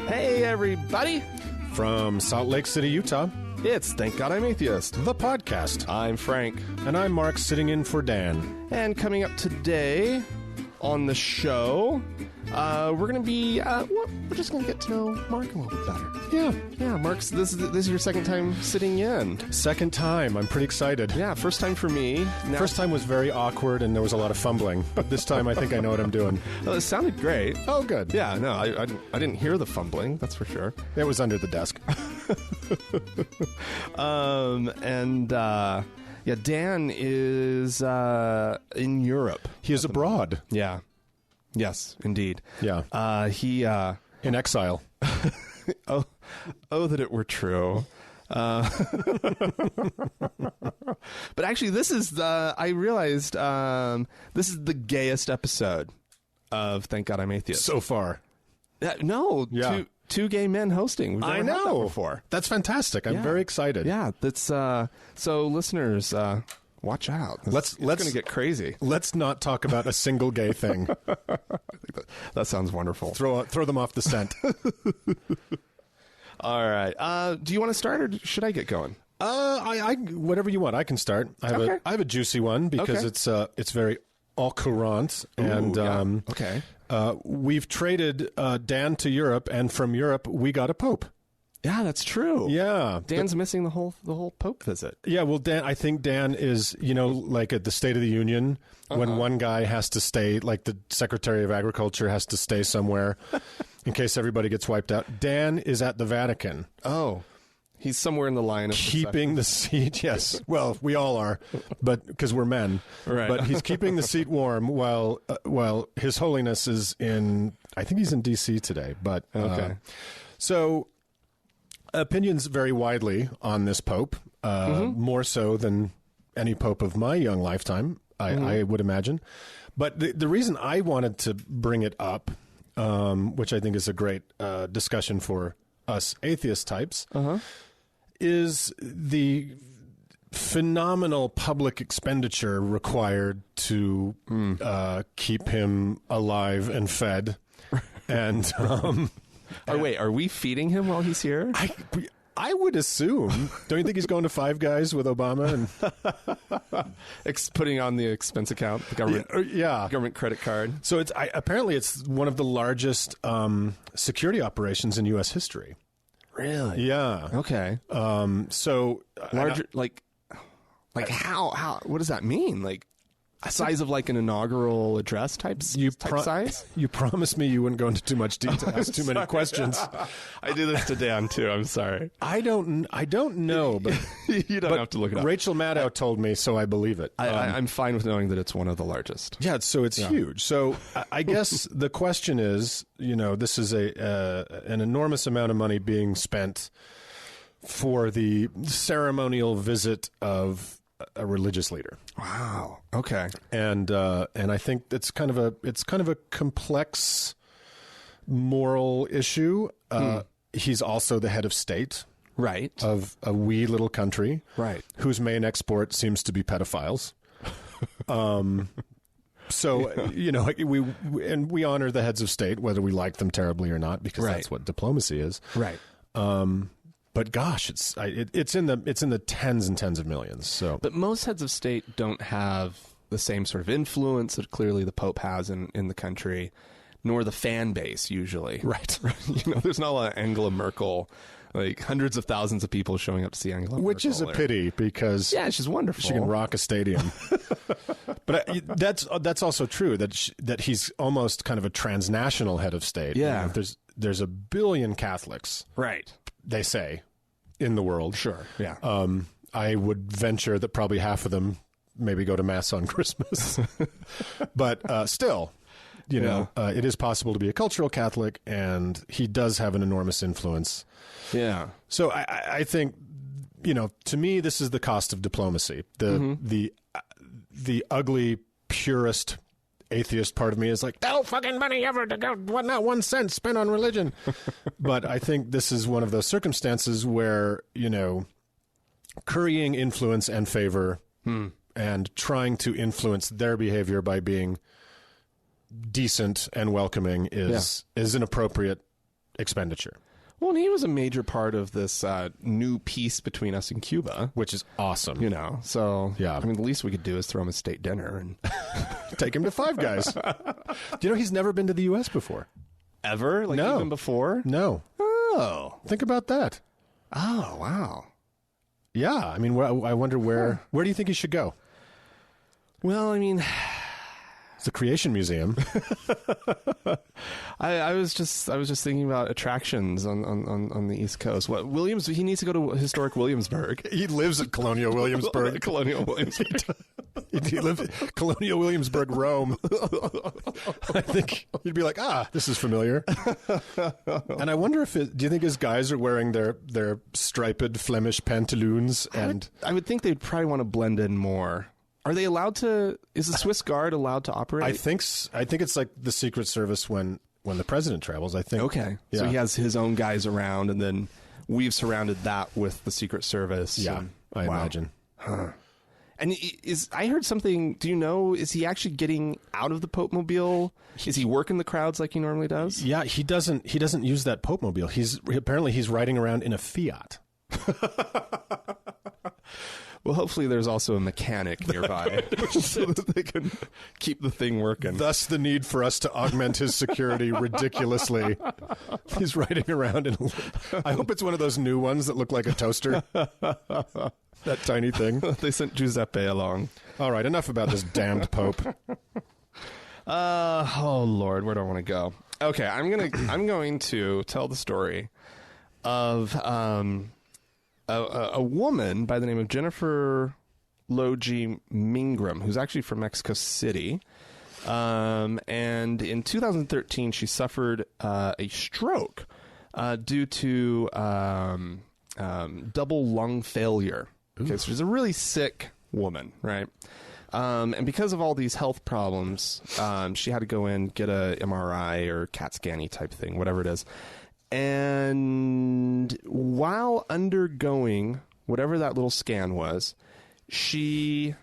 Hey, everybody. From Salt Lake City, Utah, It's Thank God I'm Atheist. the podcast. I'm Frank. And I'm Mark, sitting in for Dan. And coming up today on the show, we're going to be, we're just going to get to know Mark a little bit better. Yeah, Mark's, this is your second time sitting in. Second time. I'm pretty excited. Yeah, first time for me. Now, First time was very awkward and there was a lot of fumbling. But this time I think I know what I'm doing. well, it sounded great. Oh, good. Yeah, no, I didn't hear the fumbling, that's for sure. It was under the desk. Yeah, Dan is in Europe. He is abroad. Yeah. Yes, indeed. Yeah. In exile. Oh, that it were true. But actually, this is I realized this is the gayest episode of Thank God I'm Atheist. So far. No, Yeah. two gay men hosting. We've never I had that know. before. That's fantastic. I'm Yeah. very excited. Yeah, that's so listeners, watch out. It's going to get crazy. Let's not talk about a single gay thing. That sounds wonderful. Throw them off the scent. All right. Do you want to start, or should I get going? I whatever you want. I can start. I have a juicy one because it's very au courant, and yeah. Okay. We've traded Dan to Europe, and from Europe we got a pope. Yeah, that's true. Yeah, Dan's missing the whole Pope visit. yeah. Well, I think Dan is, like at the State of the Union, when one guy has to stay, like the Secretary of Agriculture has to stay somewhere in case everybody gets wiped out. Dan is at the Vatican. Oh, he's somewhere in the line of Keeping the seat, yes. Well, we all are, but because we're men. Right. But he's keeping the seat warm while His Holiness is in. I think he's in D.C. today. But Okay. So opinions vary widely on this pope, more so than any pope of my young lifetime, I would imagine. But the reason I wanted to bring it up, which I think is a great discussion for us atheist types, is the phenomenal public expenditure required to keep him alive and fed. And wait, are we feeding him while he's here? I would assume. Don't you think he's going to Five Guys with Obama and Putting on the expense account, the government government credit card. So apparently it's one of the largest security operations in U.S. history. Really? Yeah. Okay. So Larger, like how? What does that mean? Like size of like an inaugural address type size? You promised me you wouldn't go into too much detail, ask too many questions. I do this to Dan too. I'm sorry. I don't know, but You don't have to look it up. Rachel Maddow told me, so I believe it. I'm fine with knowing that it's one of the largest. Yeah, so it's huge. So I guess the question is, this is an enormous amount of money being spent for the ceremonial visit of a religious leader. Wow. Okay. And I think it's kind of a complex moral issue. He's also the head of state. Right. Of a wee little country. Right. Whose main export seems to be pedophiles. So, we honor the heads of state, whether we like them terribly or not, because that's what diplomacy is. Right. But gosh, it's in the tens and tens of millions. So, but most heads of state don't have the same sort of influence that clearly the Pope has in the country, nor the fan base usually. Right. There's not a lot of Angela Merkel, like hundreds of thousands of people showing up to see Angela Merkel. Which is a pity because she's wonderful. She can rock a stadium. But that's also true that he's almost kind of a transnational head of state. Yeah. There's a billion Catholics. Right. They say, in the world. Sure, yeah. I would venture that probably half of them maybe go to Mass on Christmas. But still, it is possible to be a cultural Catholic, and he does have an enormous influence. Yeah. So I think, to me, this is the cost of diplomacy. The ugly, purist atheist part of me is like, no fucking money ever to go, not 1 cent spent on religion. But I think this is one of those circumstances where, currying influence and favor and trying to influence their behavior by being decent and welcoming is an appropriate expenditure. Well, and he was a major part of this new peace between us and Cuba, which is awesome. You know, so yeah. I mean, the least we could do is throw him a steak dinner and take him to Five Guys. Do you know he's never been to the U.S. before? Ever? Like no. Even before? No. Oh. Think about that. Oh, wow. Yeah. I mean, I wonder where do you think he should go? Well, I mean, it's a creation museum. I was just thinking about attractions on the East Coast. What Williams? He needs to go to historic Williamsburg. He lives at Colonial Williamsburg. Colonial Williamsburg. He lives at Colonial Williamsburg, Rome. I think you'd be like, this is familiar. And I wonder if do you think his guys are wearing their striped Flemish pantaloons? And I would think they'd probably want to blend in more. Are they allowed to? Is the Swiss Guard allowed to operate? I think it's like the Secret Service when the president travels. I think. Okay, yeah. So he has his own guys around, and then we've surrounded that with the Secret Service. Yeah, I imagine. Huh. And I heard something? Do you know? Is he actually getting out of the Pope Mobile? Is he working the crowds like he normally does? Yeah, he doesn't use that Pope Mobile. He's riding around in a Fiat. Well, hopefully there's also a mechanic nearby so that they can keep the thing working. Thus the need for us to augment his security ridiculously. He's riding around I hope it's one of those new ones that look like a toaster. That tiny thing. They sent Giuseppe along. All right, enough about this damned Pope. Oh, Lord, where do I want to go? Okay, I'm going to tell the story of... a woman by the name of Jennifer Logie Mingram, who's actually from Mexico City. And in 2013, she suffered a stroke due to double lung failure. Okay, so she's a really sick woman, right? And because of all these health problems, she had to go in, get a MRI or CAT scan-y type thing, whatever it is. And while undergoing whatever that little scan was, she,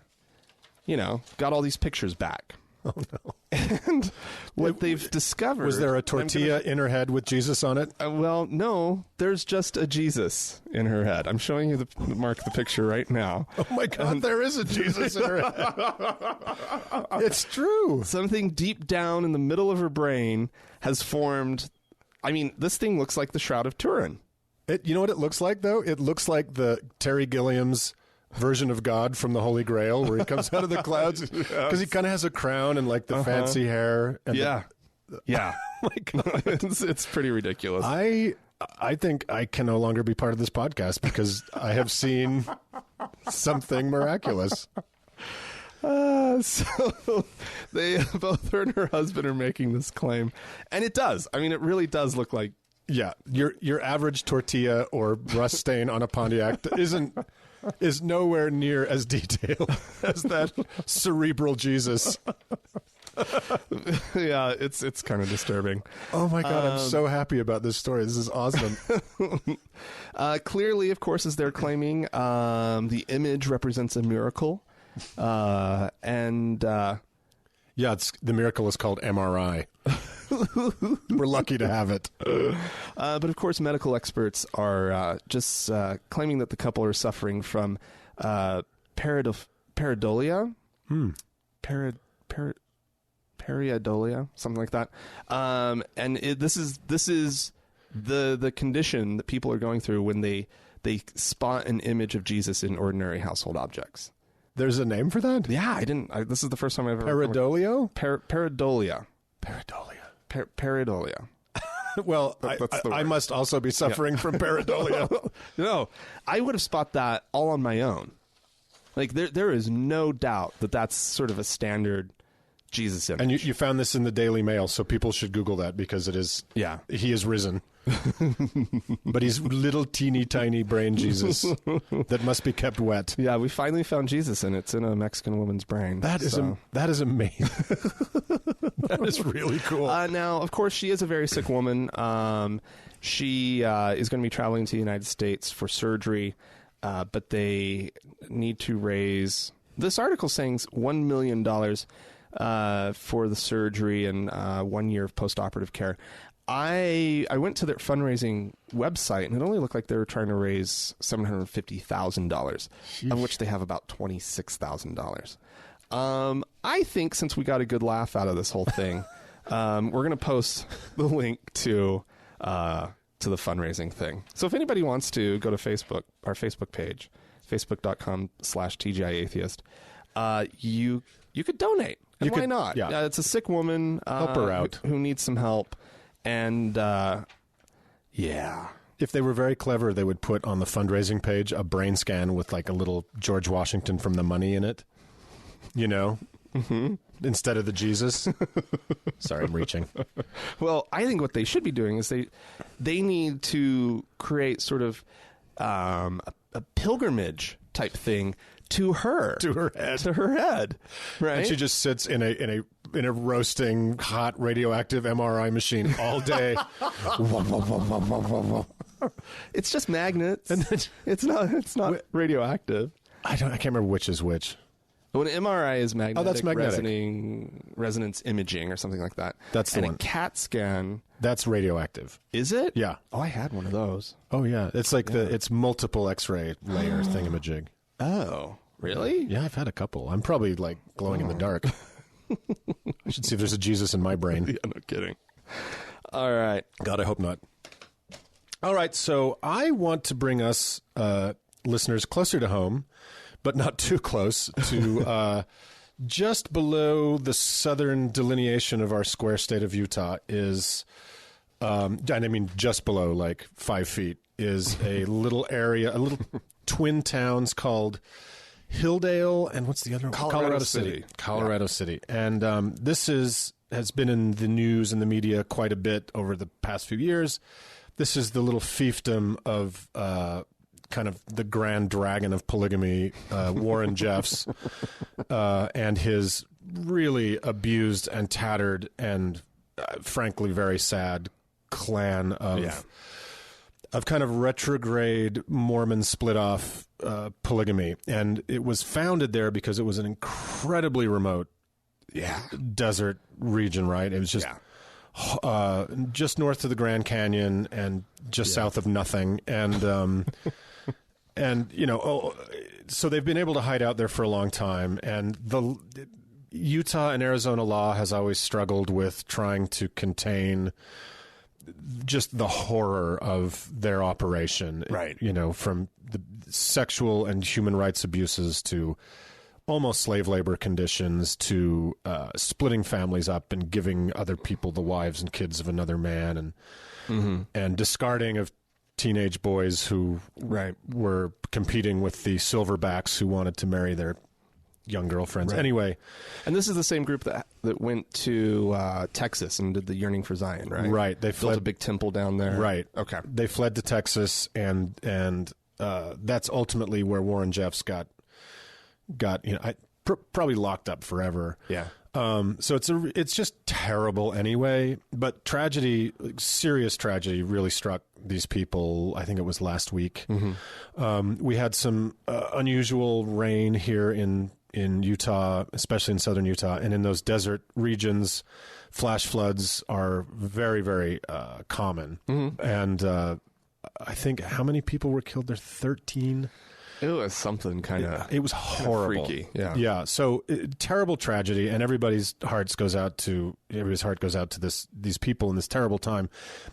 got all these pictures back. Oh, no. And what they've discovered... Was there a tortilla in her head with Jesus on it? Well, no. There's just a Jesus in her head. I'm showing you Mark, the picture right now. Oh, my God, there is a Jesus in her head. It's true. Something deep down in the middle of her brain has formed... I mean, this thing looks like the Shroud of Turin. You know what it looks like, though? It looks like the Terry Gilliam's version of God from the Holy Grail, where he comes out of the clouds. Because he kind of has a crown and, like, the fancy hair. And yeah. Yeah. It's pretty ridiculous. I think I can no longer be part of this podcast because I have seen something miraculous. So they both, her and her husband, are making this claim, and it does. I mean, it really does look like, yeah, your average tortilla or rust stain on a Pontiac is nowhere near as detailed as that cerebral Jesus. Yeah, it's kind of disturbing. Oh my God, I'm so happy about this story. This is awesome. Clearly, of course, as they're claiming, the image represents a miracle. Yeah, the miracle is called MRI. We're lucky to have it. But of course, medical experts are just claiming that the couple are suffering from pareidolia, pareidolia, something like that. And this is the condition that people are going through when they spot an image of Jesus in ordinary household objects. There's a name for that? Yeah, this is the first time I've ever... Pareidolia? Pareidolia. Pareidolia. Pareidolia. Well, I must also be suffering from pareidolia. No, I would have spot that all on my own. Like, there is no doubt that that's sort of a standard Jesus image. And you found this in the Daily Mail, so people should Google that because it is... Yeah. He is risen. But he's little teeny tiny brain Jesus that must be kept wet. Yeah, we finally found Jesus, and it's in a Mexican woman's brain. That is amazing. That is really cool. Now, of course, she is a very sick woman. She is going to be traveling to the United States for surgery, but they need to raise... This article saying $1 million for the surgery and 1 year of post-operative care. I went to their fundraising website, and it only looked like they were trying to raise $750,000, of which they have about $26,000. I think since we got a good laugh out of this whole thing, we're going to post the link to the fundraising thing. So if anybody wants to go to Facebook, our Facebook page, facebook.com/TGIAtheist, you could donate. And why not? Yeah. It's a sick woman help her out who needs some help. And, yeah. If they were very clever, they would put on the fundraising page a brain scan with like a little George Washington from The Money in it, instead of the Jesus. Sorry, I'm reaching. Well, I think what they should be doing is they need to create sort of a pilgrimage type thing to her head, right? And she just sits in a roasting hot radioactive MRI machine all day. It's just magnets. And it's not radioactive. I can't remember which is which. When an MRI is magnetic, that's magnetic. Resonance imaging or something like that. That's the one. And a CAT scan. That's radioactive. Is it? Yeah. Oh, I had one of those. Oh yeah. It's like it's multiple X-ray layer thingamajig. Oh, really? Yeah, I've had a couple. I'm probably like glowing in the dark. I should see if there's a Jesus in my brain. Yeah, no kidding. All right. God, I hope not. All right, so I want to bring us listeners closer to home, but not too close, to just below the southern delineation of our square state of Utah is, and I mean just below, like 5 feet, is a little area, a little twin towns called Hilldale, and what's the other one? Colorado City. Colorado City. And this has been in the news and the media quite a bit over the past few years. This is the little fiefdom of kind of the grand dragon of polygamy, Warren Jeffs, and his really abused and tattered and frankly very sad clan of kind of retrograde Mormon split-off polygamy. And it was founded there because it was an incredibly remote desert region, right? It was just north of the Grand Canyon and just south of nothing. And so they've been able to hide out there for a long time. And the Utah and Arizona law has always struggled with trying to contain just the horror of their operation, right? From the sexual and human rights abuses to almost slave labor conditions to splitting families up and giving other people the wives and kids of another man, and discarding of teenage boys who were competing with the silverbacks who wanted to marry their young girlfriends. Right. Anyway. And this is the same group that went to Texas and did the Yearning for Zion, right? Right. They built a big temple down there. Right. Okay. They fled to Texas, and that's ultimately where Warren Jeffs got probably locked up forever. Yeah. So it's just terrible anyway. But tragedy, serious tragedy, really struck these people. I think it was last week. We had some unusual rain here in Utah, especially in southern Utah, and in those desert regions, flash floods are very, very common. And I think how many people were killed there? 13. It was something kind of. It was horrible. Freaky. Yeah. So terrible tragedy, and everybody's heart goes out to these people in this terrible time.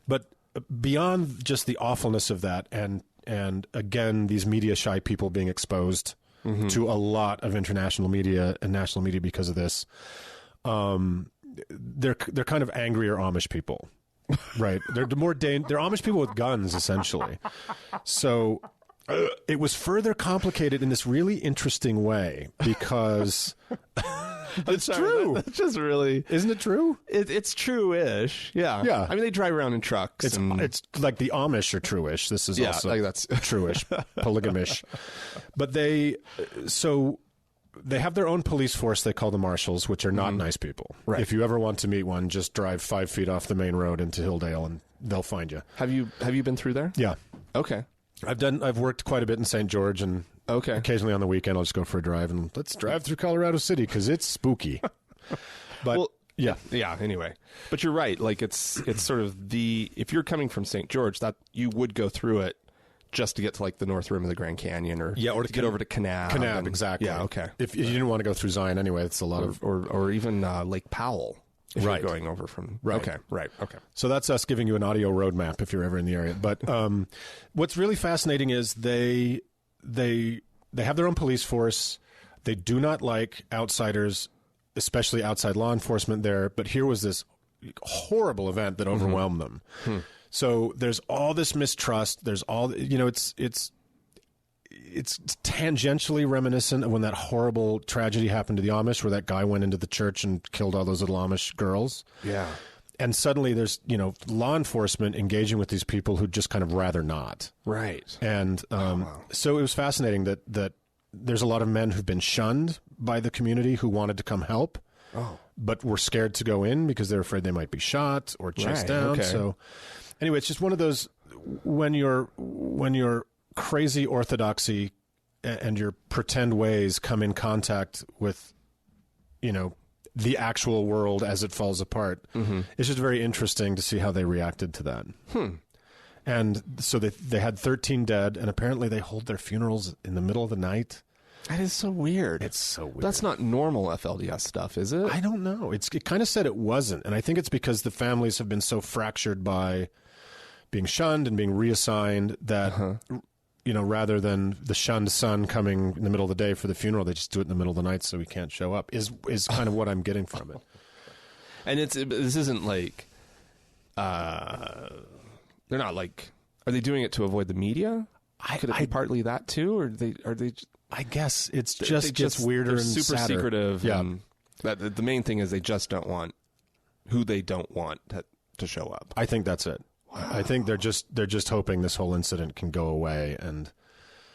But beyond just the awfulness of that, and again, these media shy people being exposed to a lot of international media and national media because of this, they're kind of angrier Amish people, right? They're Amish people with guns, essentially. So. It was further complicated in this really interesting way because it's true. That's just really, isn't it true? It's true-ish. Yeah. Yeah. I mean, they drive around in trucks. It's like the Amish are true-ish. This is also like that's true-ish, polygamish. But they have their own police force they call the Marshals, which are not nice people. Right. If you ever want to meet one, just drive 5 feet off the main road into Hilldale and they'll find you. Have you been through there? Yeah. Okay. I've worked quite a bit in St. George, and occasionally on the weekend I'll just go for a drive and let's drive through Colorado City because it's spooky. But Well, yeah. yeah. Anyway, but you're right. Like it's sort of if you're coming from St. George, that you would go through it just to get to like the North Rim of the Grand Canyon, or or to get over to Kanab. Kanab, exactly. Yeah. Okay. If you didn't want to go through Zion anyway, it's a lot of or even Lake Powell. If Right. you're going over from Right. Okay. Right. Okay. So that's us giving you an audio roadmap if you're ever in the area. But what's really fascinating is they have their own police force. They do not like outsiders, especially outside law enforcement there. But here was this horrible event that overwhelmed them. So there's all this mistrust. There's all, it's tangentially reminiscent of when that horrible tragedy happened to the Amish, where that guy went into the church and killed all those little Amish girls. Yeah. And suddenly there's, law enforcement engaging with these people who just kind of rather not. Right. And so it was fascinating that there's a lot of men who've been shunned by the community who wanted to come help, but were scared to go in because they're afraid they might be shot or chased down. Okay. So anyway, it's just one of those, when your crazy orthodoxy and your pretend ways come in contact with, the actual world as it falls apart. It's just very interesting to see how they reacted to that. And so they had 13 dead, and apparently they hold their funerals in the middle of the night. That is so weird. It's so weird. That's not normal FLDS stuff, is it? I don't know. It kind of said it wasn't, and I think it's because the families have been so fractured by being shunned and being reassigned that, rather than the shunned son coming in the middle of the day for the funeral, they just do it in the middle of the night so he can't show up, is kind of what I'm getting from it. And this isn't like, they're not like, are they doing it to avoid the media? Could it be partly that too, or are they? I guess it gets weirder and super sadder. secretive. Yeah. And the main thing is they just don't want who they don't want to show up. I think that's it. Wow. I think they're just hoping this whole incident can go away, and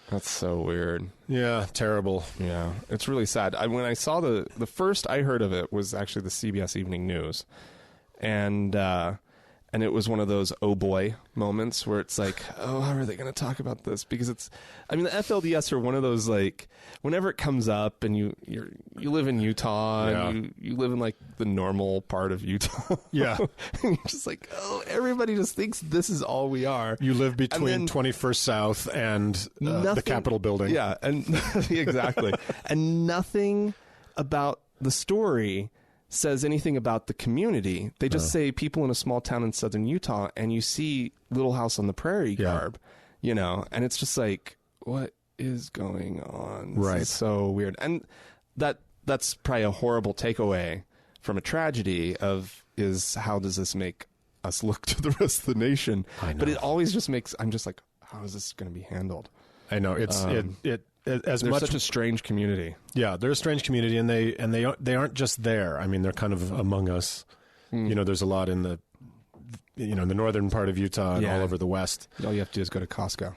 that's so weird. Yeah, terrible. Yeah, it's really sad. When I saw the first I heard of it was actually the CBS Evening News, and it was one of those oh boy moments where it's like, oh, how are they going to talk about this? Because the FLDS are one of those, like, whenever it comes up and you live in Utah and you live in like the normal part of Utah. Yeah. And you're just like, oh, everybody just thinks this is all we are. You live between 21st South and the Capitol building. Yeah. And exactly. And nothing about the story says anything about the community. They just say people in a small town in southern Utah, and you see Little House on the Prairie garb, and it's just like, what is going on? This is so weird. And that's probably a horrible takeaway from a tragedy is how does this make us look to the rest of the nation? I know. But it always just makes, I'm just like, how is this going to be handled? I know. It's as they're much such a strange community. Yeah, they're a strange community, and they aren't just there. I mean, they're kind of among us. There's a lot in the the northern part of Utah and all over the west. All you have to do is go to Costco.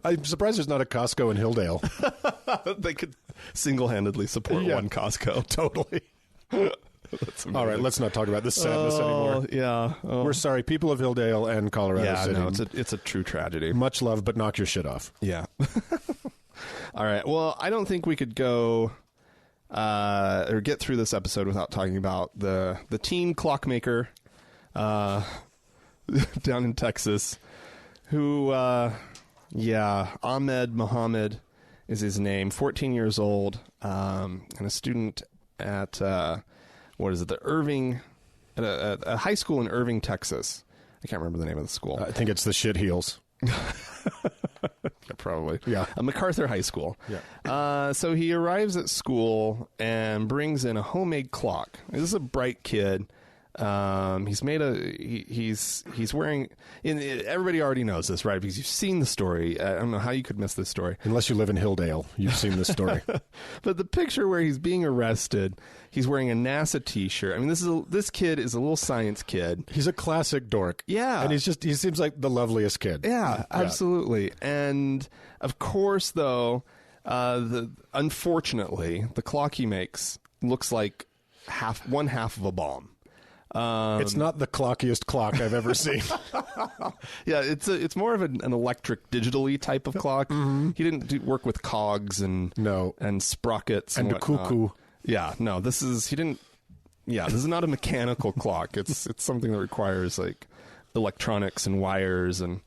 I'm surprised there's not a Costco in Hilldale. They could single-handedly support one Costco. Totally. All right, let's not talk about this sadness anymore. Yeah. We're sorry, people of Hilldale and Colorado City. No, it's a true tragedy. Much love, but knock your shit off. Yeah. All right. Well, I don't think we could go or get through this episode without talking about the teen clockmaker down in Texas, who, Ahmed Muhammad is his name, 14 years old, and a student at a high school in Irving, Texas. I can't remember the name of the school. I think it's the Shit Heels. Probably. Yeah. MacArthur High School. Yeah. So he arrives at school and brings in a homemade clock. This is a bright kid. He's wearing, everybody already knows this, right? Because you've seen the story. I don't know how you could miss this story. Unless you live in Hilldale, you've seen this story. But the picture where he's being arrested, he's wearing a NASA t-shirt. I mean, this kid is a little science kid. He's a classic dork. Yeah. And he seems like the loveliest kid. Yeah, absolutely. And of course, though, unfortunately, the clock he makes looks like one half of a bomb. It's not the clockiest clock I've ever seen. Yeah, it's more of an electric, digitally type of clock. He didn't work with cogs and sprockets and and a cuckoo. Yeah, no, this is not a mechanical clock. It's something that requires like electronics and wires and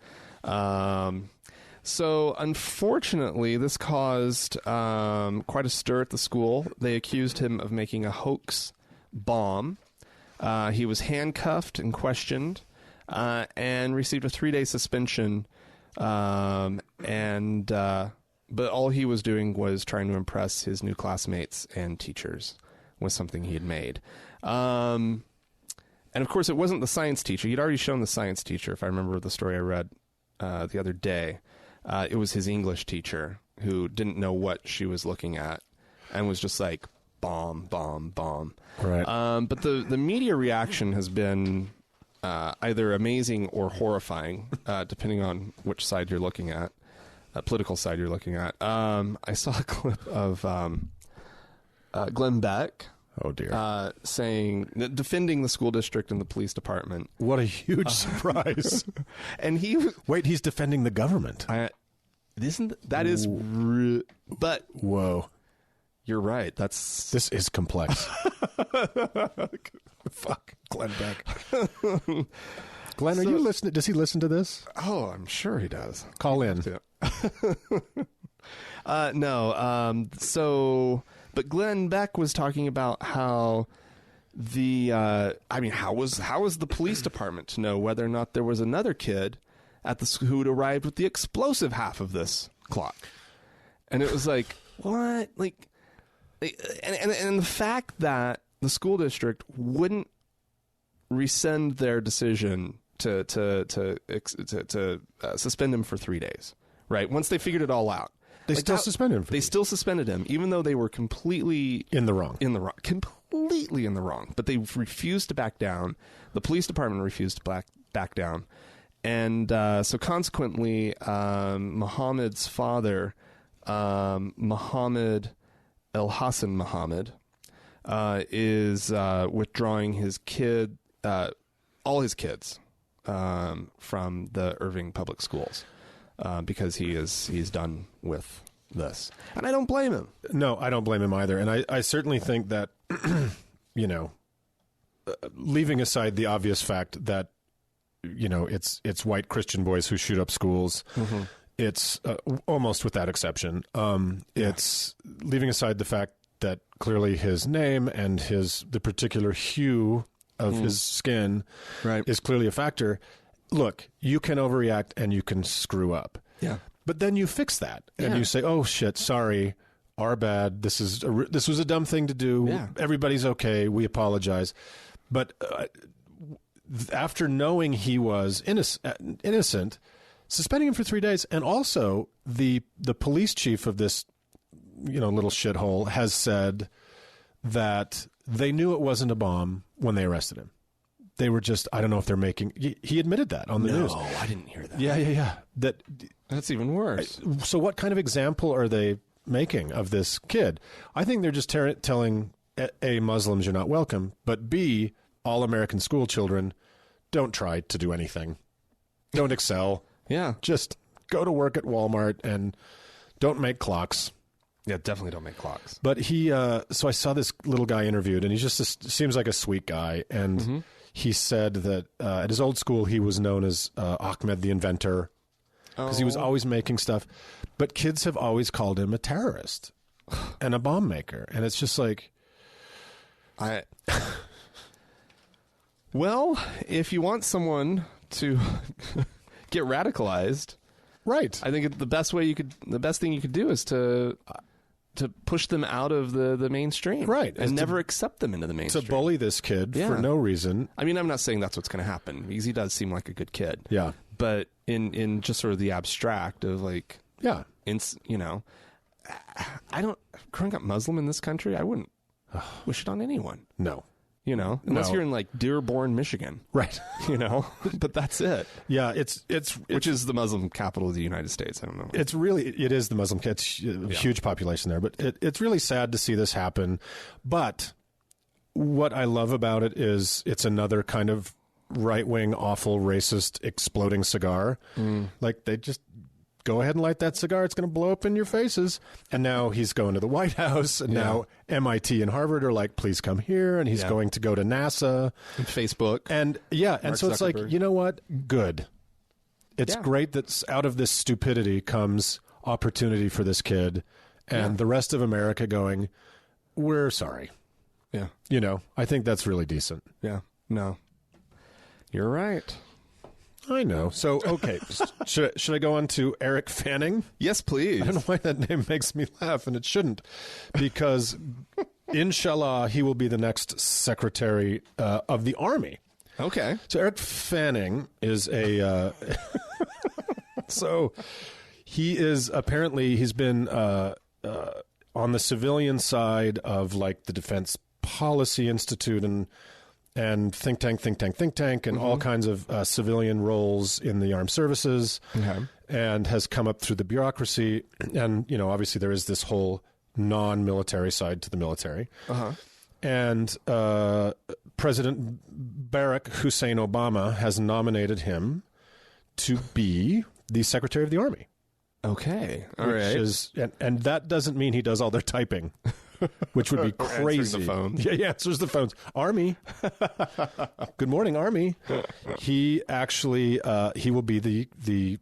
so unfortunately this caused quite a stir at the school. They accused him of making a hoax bomb. He was handcuffed and questioned and received a 3-day suspension but all he was doing was trying to impress his new classmates and teachers with something he had made. And of course, it wasn't the science teacher. He'd already shown the science teacher, if I remember the story I read the other day. It was his English teacher who didn't know what she was looking at and was just like, bomb, bomb, bomb. Right. But the media reaction has been either amazing or horrifying, depending on which side you're looking at. Political side you're looking at. I saw a clip of Glenn Beck. Oh dear! Defending the school district and the police department. What a huge surprise! And he's defending the government. But whoa, you're right. This is complex. Fuck, Glenn Beck. Glenn, are you listening? Does he listen to this? Oh, I'm sure he does. Call in. No. But Glenn Beck was talking about how how was the police department to know whether or not there was another kid at the school who had arrived with the explosive half of this clock? And it was like, what? Like, and the fact that the school district wouldn't rescind their decision to suspend him for 3 days, right? Once they figured it all out. They still suspended him. They still suspended him, even though they were completely in the wrong. Completely in the wrong. But they refused to back down. The police department refused to back down. And so consequently, Muhammad's father, Muhammad El Hassan Muhammad, is withdrawing his all his kids from the Irving public schools. Because he's done with this. And I don't blame him. No, I don't blame him either. And I certainly think that, leaving aside the obvious fact that, it's white Christian boys who shoot up schools, it's almost without exception. It's leaving aside the fact that clearly his name and the particular hue of his skin is clearly a factor. Look, you can overreact and you can screw up. Yeah. But then you fix that and you say, "Oh shit, sorry, our bad. This was a dumb thing to do. Yeah. Everybody's okay. We apologize." But after knowing he was innocent, suspending him for 3 days, and also the police chief of this little shithole has said that they knew it wasn't a bomb when they arrested him. They were just, I don't know if they're making... He admitted that on the news. No, I didn't hear that. Yeah. That's even worse. So what kind of example are they making of this kid? I think they're just telling, A, Muslims, you're not welcome, but B, all American school children, don't try to do anything. Don't excel. Yeah. Just go to work at Walmart and don't make clocks. Yeah, definitely don't make clocks. But so I saw this little guy interviewed, and he just seems like a sweet guy, and... He said that at his old school, he was known as Ahmed the Inventor because he was always making stuff. But kids have always called him a terrorist and a bomb maker. And it's just like... Well, if you want someone to get radicalized... Right. I think the best thing you could do is to push them out of the mainstream. Right. And never accept them into the mainstream. To bully this kid for no reason. I mean, I'm not saying that's what's going to happen, because he does seem like a good kid. Yeah. But in just sort of the abstract of like... Yeah. I don't... Growing up Muslim in this country, I wouldn't wish it on anyone. No. Unless you're in like Dearborn, Michigan. Right. But that's it. Yeah, which is the Muslim capital of the United States. I don't know. It is the Muslim. It's a huge population there, but it's really sad to see this happen. But what I love about it is it's another kind of right-wing, awful, racist, exploding cigar. Like, they just go ahead and light that cigar. It's going to blow up in your faces. And now he's going to the White House. And now MIT and Harvard are like, please come here. And he's going to go to NASA. And Facebook. And and so it's like, you know what? Good. It's great that out of this stupidity comes opportunity for this kid. And the rest of America going, we're sorry. Yeah. You know, I think that's really decent. Yeah. No. You're right. I know. So, okay. should I go on to Eric Fanning? Yes, please. I don't know why that name makes me laugh, and it shouldn't. Because, inshallah, he will be the next Secretary of the Army. Okay. So, Eric Fanning is a... so, he is apparently... He's been on the civilian side of, like, the Defense Policy Institute and think tank, and all kinds of civilian roles in the armed services, and has come up through the bureaucracy. And, you know, obviously there is this whole non-military side to the military. And President Barack Hussein Obama has nominated him to be the Secretary of the Army. Okay. All right. And that doesn't mean he does all their typing. Which would be crazy. Answering the phone. Yeah, he answers the phones. Army. Good morning, Army. He actually, he will be the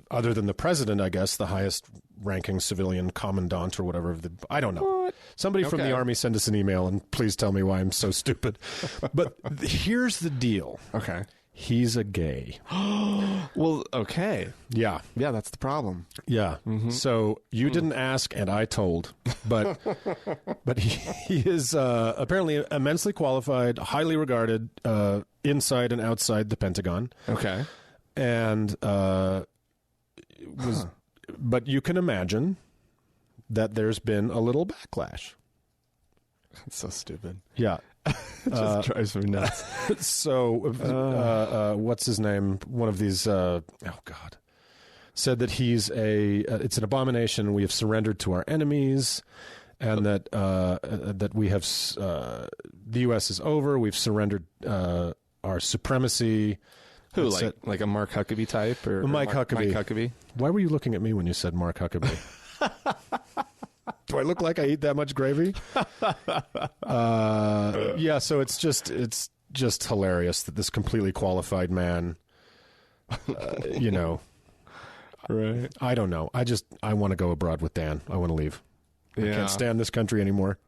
other than the president, I guess, the highest ranking civilian commandant or whatever. I don't know. What? Somebody from the Army send us an email and please tell me why I'm so stupid. But here's the deal. Okay. He's a gay. Well, okay. Yeah. Yeah, that's the problem. Yeah. So you didn't ask and I told. But he is apparently immensely qualified, highly regarded inside and outside the Pentagon. Okay. And but you can imagine that there's been a little backlash. That's so stupid. Yeah. It just drives me nuts. So, what's his name? One of these, said that he's it's an abomination. We have surrendered to our enemies, and that we have, the U.S. is over. We've surrendered our supremacy. Who, like a Mark Huckabee type? Or Mike Huckabee. Mike Huckabee? Why were you looking at me when you said Mark Huckabee? Do I look like I eat that much gravy? Yeah, so it's just hilarious that this completely qualified man, you know. Right. I don't know. I want to go abroad with Dan. I want to leave. I can't stand this country anymore.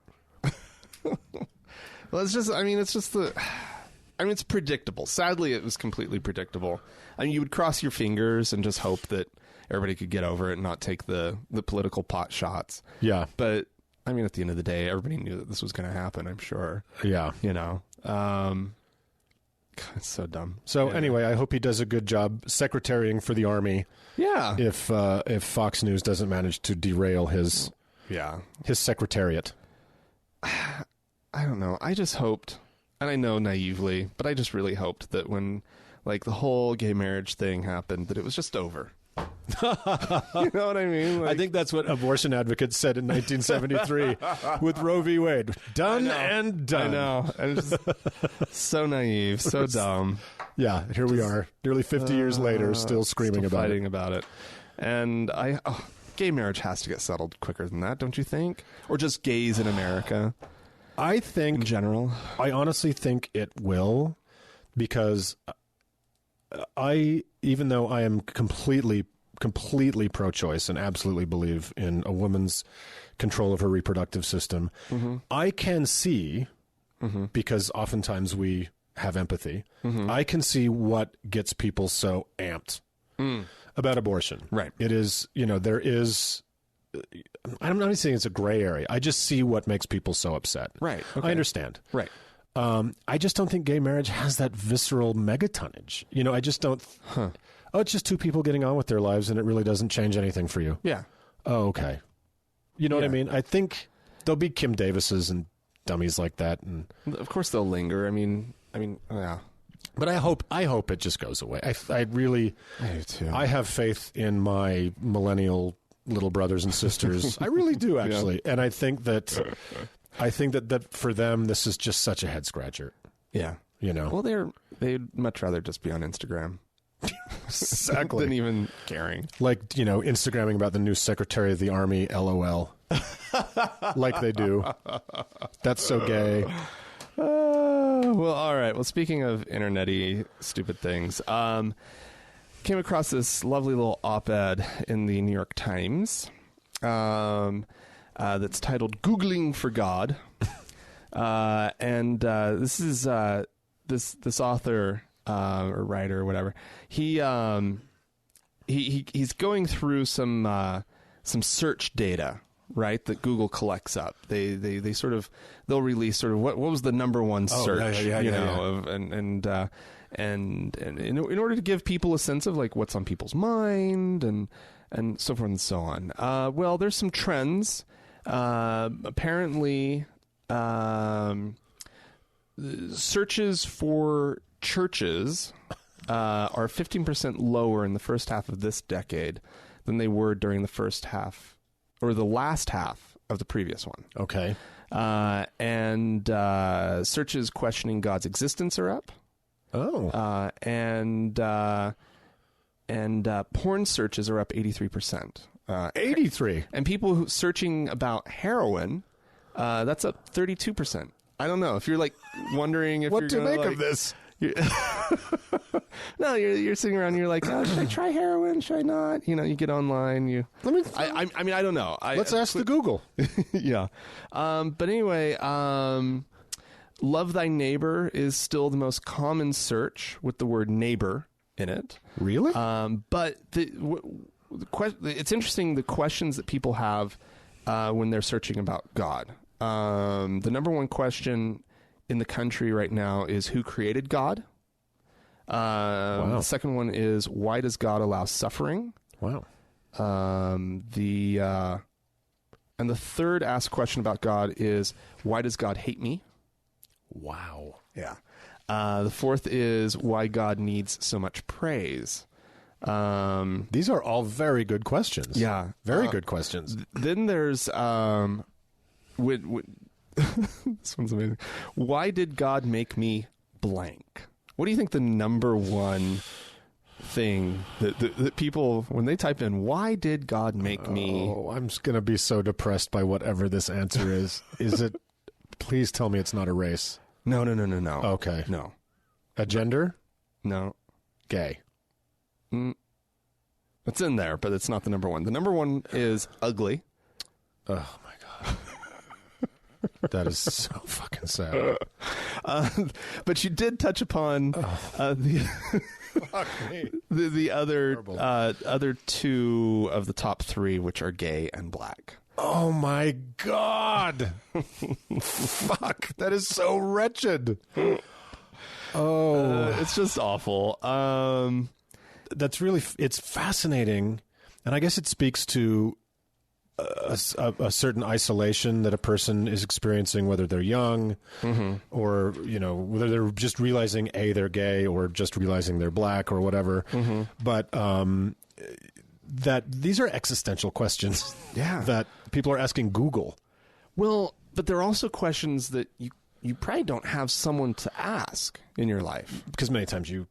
Well, it's predictable. Sadly, it was completely predictable. I mean, you would cross your fingers and just hope that everybody could get over it and not take the political pot shots. Yeah. But, I mean, at the end of the day, everybody knew that this was going to happen, I'm sure. Yeah. You know? God, it's so dumb. So, anyway, I hope he does a good job secretarying for the Army. Yeah. If Fox News doesn't manage to derail his secretariat. I don't know. I just hoped, and I know naively, but I just really hoped that when, like, the whole gay marriage thing happened, that it was just over. You know what I mean? I think that's what abortion advocates said in 1973 with Roe v. Wade. Done and done. I know. And it's just so naive, so dumb. Yeah, here we are, nearly 50 years later, still screaming about fighting about it. And gay marriage has to get settled quicker than that, don't you think? Or just gays in America? I think, in general, I honestly think it will, because even though I am completely pro-choice and absolutely believe in a woman's control of her reproductive system, I can see, because oftentimes we have empathy, I can see what gets people so amped about abortion. Right. It is, there is, I'm not saying it's a gray area. I just see what makes people so upset. Right. Okay. I understand. Right. I just don't think gay marriage has that visceral megatonnage. I just don't. Oh, it's just two people getting on with their lives, and it really doesn't change anything for you. Yeah. Oh, okay. You know what I mean? I think there'll be Kim Davises and dummies like that, and of course they'll linger. I mean, yeah. But I hope it just goes away. I really, I do too. I have faith in my millennial little brothers and sisters. I really do, actually, and I think that for them, this is just such a head scratcher. Yeah. you know. Well, they'd much rather just be on Instagram Exactly. than even caring. Like, you know, Instagramming about the new Secretary of the Army, LOL. Like they do. That's so gay. Well, all right. Well, speaking of internet-y stupid things, came across this lovely little op-ed in the New York Times that's titled "Googling for God," and this is this author or writer or whatever. He's going through some search data, right, that Google collects up. They'll release sort of what was the number one search, and in order to give people a sense of like what's on people's mind and so forth and so on. Well, there's some trends. Apparently, searches for churches are 15% lower in the first half of this decade than they were during the first half or the last half of the previous one. Okay. And searches questioning God's existence are up. Oh. And porn searches are up 83%. 83. And people searching about heroin, that's up 32%. I don't know if you're like wondering if what you're to gonna, make like, of this. No, you're sitting around. And you're like, oh, should I try heroin? Should I not? You know, you get online. I mean, I don't know. Let's ask the Google. Yeah. But anyway, love thy neighbor is still the most common search with the word neighbor in it. Really? But it's interesting the questions that people have when they're searching about God. The number one question in the country right now is who created God? Wow. The second one is why does God allow suffering? Wow. And the third asked question about God is why does God hate me? Wow. Yeah. The fourth is why God needs so much praise. These are all very good questions. Yeah. Very good questions. Then there's this one's amazing. Why did God make me blank? What do you think the number one thing that people, when they type in, why did God make me? Oh, I'm just going to be so depressed by whatever this answer is. Is it, please tell me it's not a race. No. Okay. No. A gender? No. Gay. It's in there, but it's not the number one. The number one is ugly. Oh, my God. That is so fucking sad. But you did touch upon the other two of the top three, which are gay and black. Oh my God. Fuck. That is so wretched. Oh. It's just awful. That's really, it's fascinating. And I guess it speaks to a certain isolation that a person is experiencing, whether they're young or, you know, whether they're just realizing, A, they're gay or just realizing they're black or whatever. But that these are existential questions that people are asking Google. Well, but they're also questions that you probably don't have someone to ask in your life. Because many times you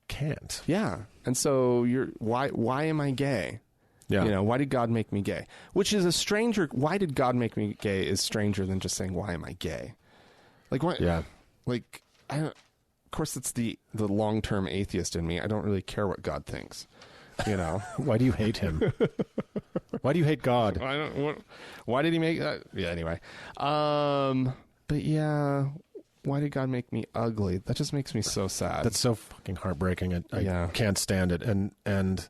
can't. Yeah. And so why am I gay? Yeah. You know, why did God make me gay? Which is a stranger. Why did God make me gay is stranger than just saying, why am I gay? Like, why? Yeah. Like, of course, it's the long-term atheist in me. I don't really care what God thinks. You know, why do you hate him? Why do you hate God? Why did he make that? Yeah. Anyway, but yeah, why did God make me ugly? That just makes me so sad. That's so fucking heartbreaking. I can't stand it. And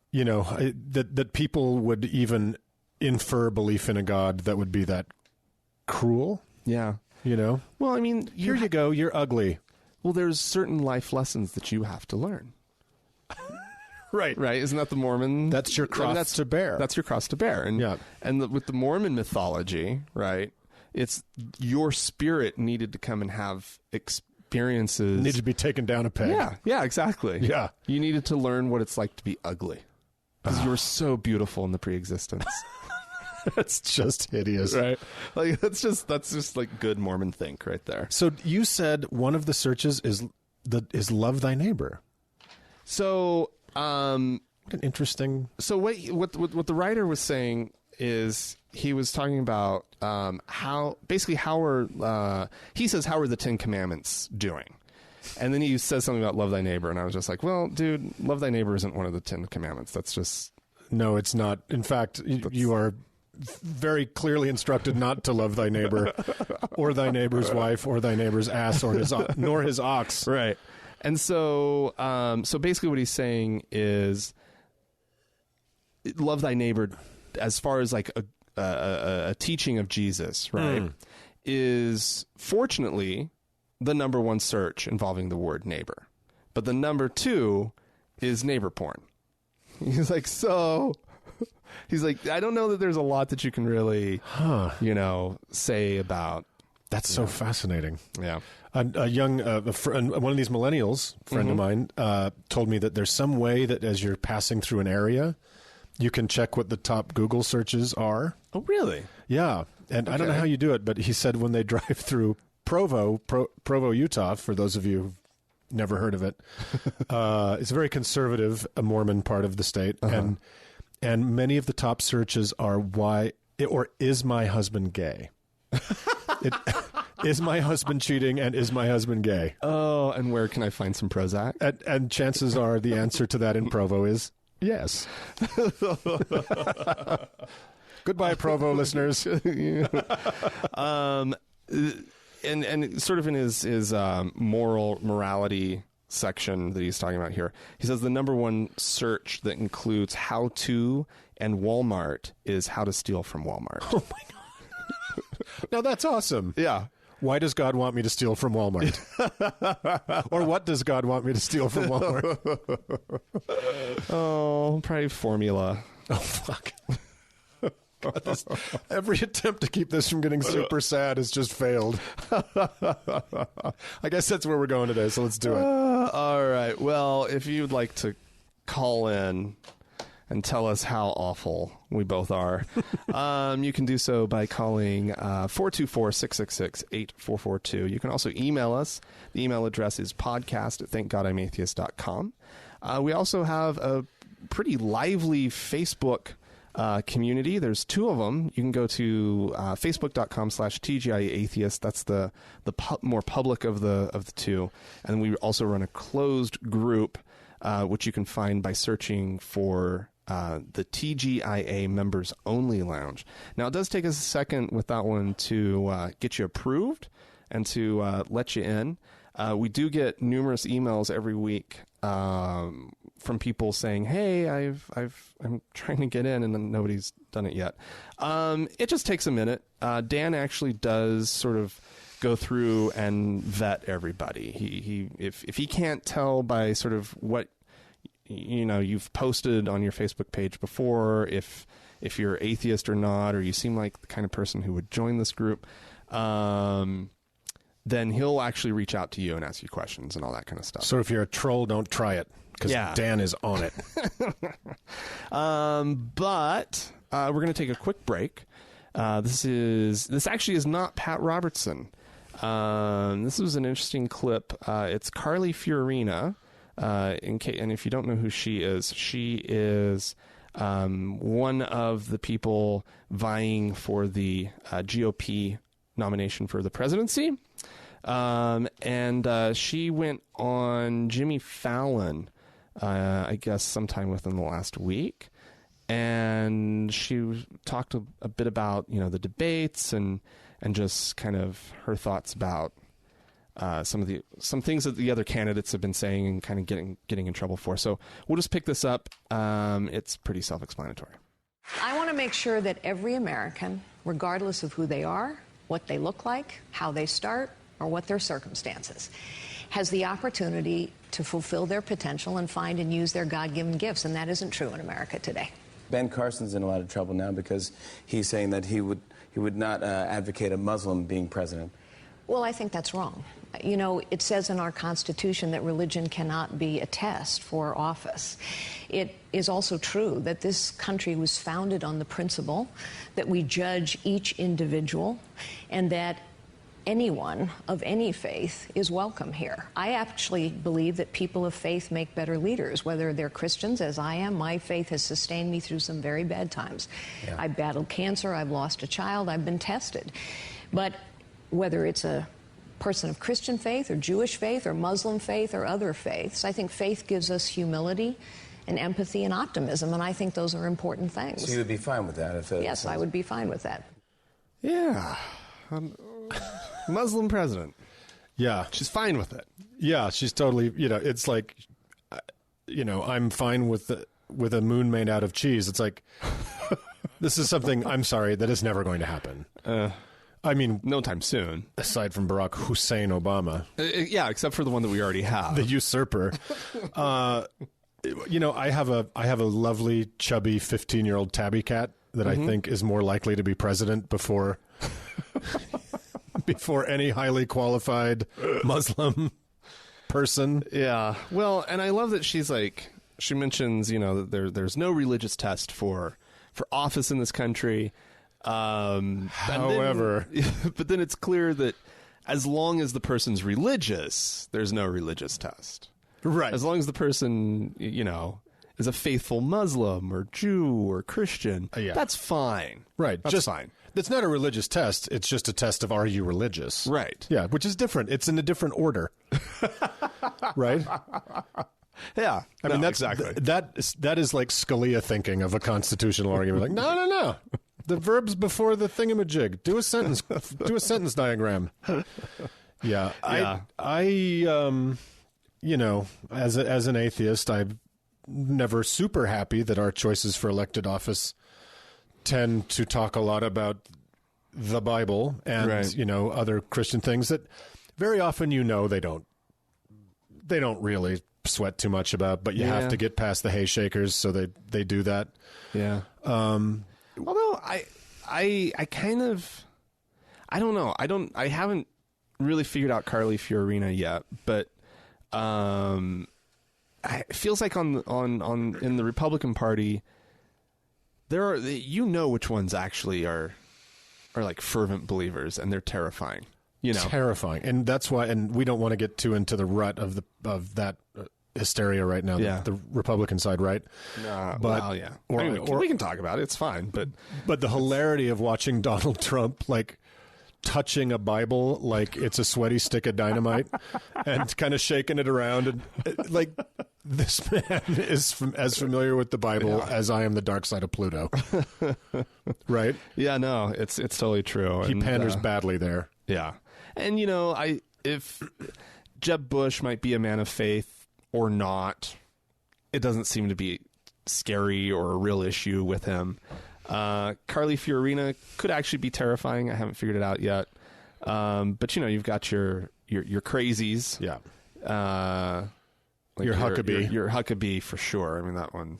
you know, that people would even infer belief in a God that would be that cruel. Yeah. You know? Well, I mean, here you go. You're ugly. Well, there's certain life lessons that you have to learn. Right. Isn't that the Mormon? That's your cross to bear. That's your cross to bear. And with the Mormon mythology, right, it's your spirit needed to come and have experiences. Needed to be taken down a peg. Yeah, exactly. Yeah. You needed to learn what it's like to be ugly. Because you were so beautiful in the pre-existence. That's just hideous. Right? Like that's just like good Mormon think right there. So you said one of the searches is love thy neighbor. So what an interesting. So what the writer was saying is he was talking about how are he says how are the Ten Commandments doing, and then he says something about love thy neighbor, and I was just like, well, dude, love thy neighbor isn't one of the Ten Commandments. That's just no, it's not. In fact, you are very clearly instructed not to love thy neighbor, or thy neighbor's wife, or thy neighbor's ass, or nor his ox. Right. And so, so basically, what he's saying is, love thy neighbor, as far as like a teaching of Jesus, right, is fortunately the number one search involving the word neighbor, but the number two is neighbor porn. He's like, so. He's like, I don't know that there's a lot that you can really, say about. That's so fascinating. Yeah. A young, one of these millennials, friend of mine, told me that there's some way that as you're passing through an area, you can check what the top Google searches are. Oh, really? Yeah. And I don't know how you do it, but he said when they drive through Provo, Utah, for those of you who've never heard of it, it's a very conservative, Mormon part of the state. And many of the top searches are is my husband gay? Is my husband cheating, and is my husband gay? Oh, and where can I find some Prozac? And chances are the answer to that in Provo is yes. Goodbye, Provo listeners. And sort of in his morality section that he's talking about here, he says the number one search that includes how to and Walmart is how to steal from Walmart. Oh my God. Now that's awesome. Yeah. Why does God want me to steal from Walmart? Or what does God want me to steal from Walmart? Oh, probably formula. Oh, fuck. God, every attempt to keep this from getting super sad has just failed. I guess that's where we're going today, so let's do it. All right. Well, if you'd like to call in and tell us how awful we both are, you can do so by calling 424-666-8442. You can also email us. The email address is podcast@thankgodimatheist.com. We also have a pretty lively Facebook community. There's two of them. You can go to facebook.com/TGIAtheist. That's the more public of the two. And we also run a closed group, which you can find by searching for the TGIA Members Only Lounge. Now, it does take us a second with that one to get you approved and to let you in. We do get numerous emails every week from people saying, "Hey, I'm trying to get in," and then nobody's done it yet. It just takes a minute. Dan actually does sort of go through and vet everybody. If he can't tell by sort of what you've posted on your Facebook page before, if you're atheist or not, or you seem like the kind of person who would join this group, then he'll actually reach out to you and ask you questions and all that kind of stuff. So if you're a troll, don't try it, because Dan is on it. But we're going to take a quick break. This actually is not Pat Robertson. This was an interesting clip. It's Carly Fiorina. And if you don't know who she is one of the people vying for the GOP nomination for the presidency. And she went on Jimmy Fallon, I guess sometime within the last week. And she talked a bit about, the debates and just kind of her thoughts about some things that the other candidates have been saying and kind of getting in trouble for. So we'll just pick this up. It's pretty self-explanatory. I want to make sure that every American, regardless of who they are, what they look like, how they start, or what their circumstances, has the opportunity to fulfill their potential and find and use their God-given gifts. And that isn't true in America today. Ben Carson's in a lot of trouble now because he's saying that he would not advocate a Muslim being president. Well, I think that's wrong. You know, it says in our Constitution that religion cannot be a test for office. It is also true that this country was founded on the principle that we judge each individual and that anyone of any faith is welcome here. I actually believe that people of faith make better leaders, whether they're Christians, as I am. My faith has sustained me through some very bad times. Yeah. I've battled cancer, I've lost a child, I've been tested. But whether it's a person of Christian faith or Jewish faith or Muslim faith or other faiths, I think faith gives us humility and empathy and optimism, and I think those are important things. So you would be fine with that? Yes, I would be fine with that. Yeah. Muslim president. Yeah. She's fine with it. Yeah, she's totally, it's like, I'm fine with a moon made out of cheese. It's like, this is something, I'm sorry, that is never going to happen. I mean, no time soon. Aside from Barack Hussein Obama. Yeah, except for the one that we already have. The usurper. I have a lovely, chubby 15-year-old tabby cat that I think is more likely to be president before any highly qualified Muslim person. Yeah. Well, and I love that she mentions, that there's no religious test for office in this country. However, but then it's clear that as long as the person's religious, there's no religious test. Right. As long as the person, is a faithful Muslim or Jew or Christian, that's fine. Right. That's fine. It's not a religious test. It's just a test of, are you religious? Right. Yeah, which is different. It's in a different order. Right? Yeah. I mean, that's exactly. That is like Scalia thinking of a constitutional argument. Like, no. The verb's before the thingamajig. Do a sentence diagram. Yeah. I as an atheist, I'm never super happy that our choices for elected office tend to talk a lot about the Bible and, other Christian things that very often, they don't really sweat too much about, but you have to get past the hay shakers. So they do that. Yeah. Although I kind of, I don't know. I haven't really figured out Carly Fiorina yet, but it feels like on in the Republican Party, there are, which ones actually are like fervent believers, and they're terrifying. Terrifying, and that's why. And we don't want to get too into the rut of that hysteria right now. Yeah. The Republican side, right? Well, yeah. Or we can talk about it. It's fine. But the hilarity of watching Donald Trump touching a Bible like it's a sweaty stick of dynamite and kind of shaking it around, and this man is as familiar with the Bible as I am the dark side of Pluto. Right? Yeah. No, it's totally true. He panders badly there. Yeah. And if Jeb Bush might be a man of faith or not, it doesn't seem to be scary or a real issue with him. Carly Fiorina could actually be terrifying. I haven't figured it out yet. But you've got your crazies. Yeah. Your Huckabee. Your Huckabee for sure. I mean, that one,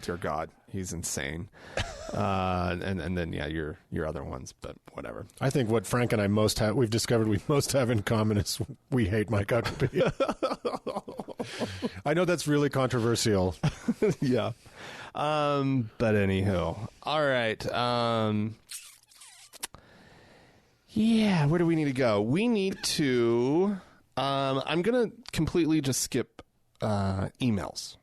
dear God, he's insane. And then your other ones, but whatever. I think what Frank and I we've discovered we most have in common is we hate Mike Huckabee. I know that's really controversial. Yeah. But anywho, all right. Where do we need to go? We need to, I'm going to completely just skip, emails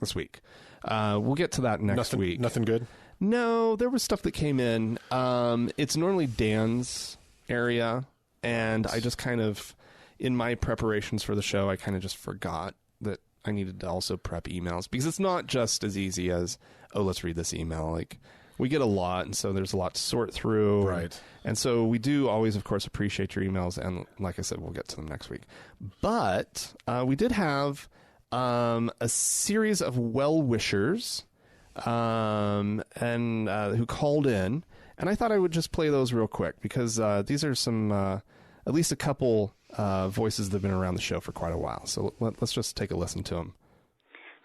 this week. We'll get to that next week. Nothing good? No, there was stuff that came in. It's normally Dan's area, and I just kind of, in my preparations for the show, I kind of just forgot that I needed to also prep emails, because it's not just as easy as, let's read this email. Like, we get a lot, and so there's a lot to sort through. Right. And so we do always, of course, appreciate your emails, and like I said, we'll get to them next week. But we did have a series of well-wishers and who called in, and I thought I would just play those real quick, because these are some, at least a couple voices that have been around the show for quite a while. So let's just take a listen to them.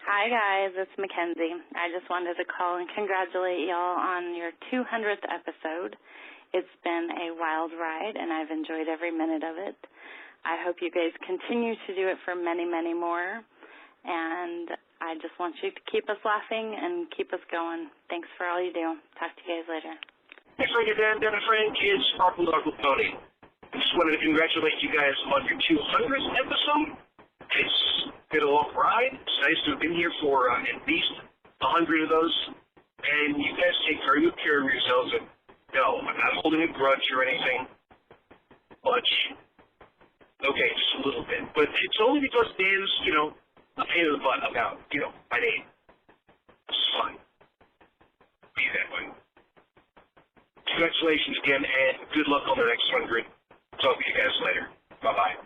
Hi, guys. It's Mackenzie. I just wanted to call and congratulate y'all on your 200th episode. It's been a wild ride, and I've enjoyed every minute of it. I hope you guys continue to do it for many, many more. And I just want you to keep us laughing and keep us going. Thanks for all you do. Talk to you guys later. Hey, Frank and Dan, Dan and Frank, it's Sparkle Uncle Tony. I just wanted to congratulate you guys on your 200th episode. It's been a long ride. It's nice to have been here for at least 100 of those. And you guys take very good care of yourselves. And no, I'm not holding a grudge or anything. Much. Okay, just a little bit. But it's only because Dan's, a pain in the butt about, my name. It's fine. Be that way. Congratulations again, and good luck on the next 100. Talk to you guys later. Bye-bye.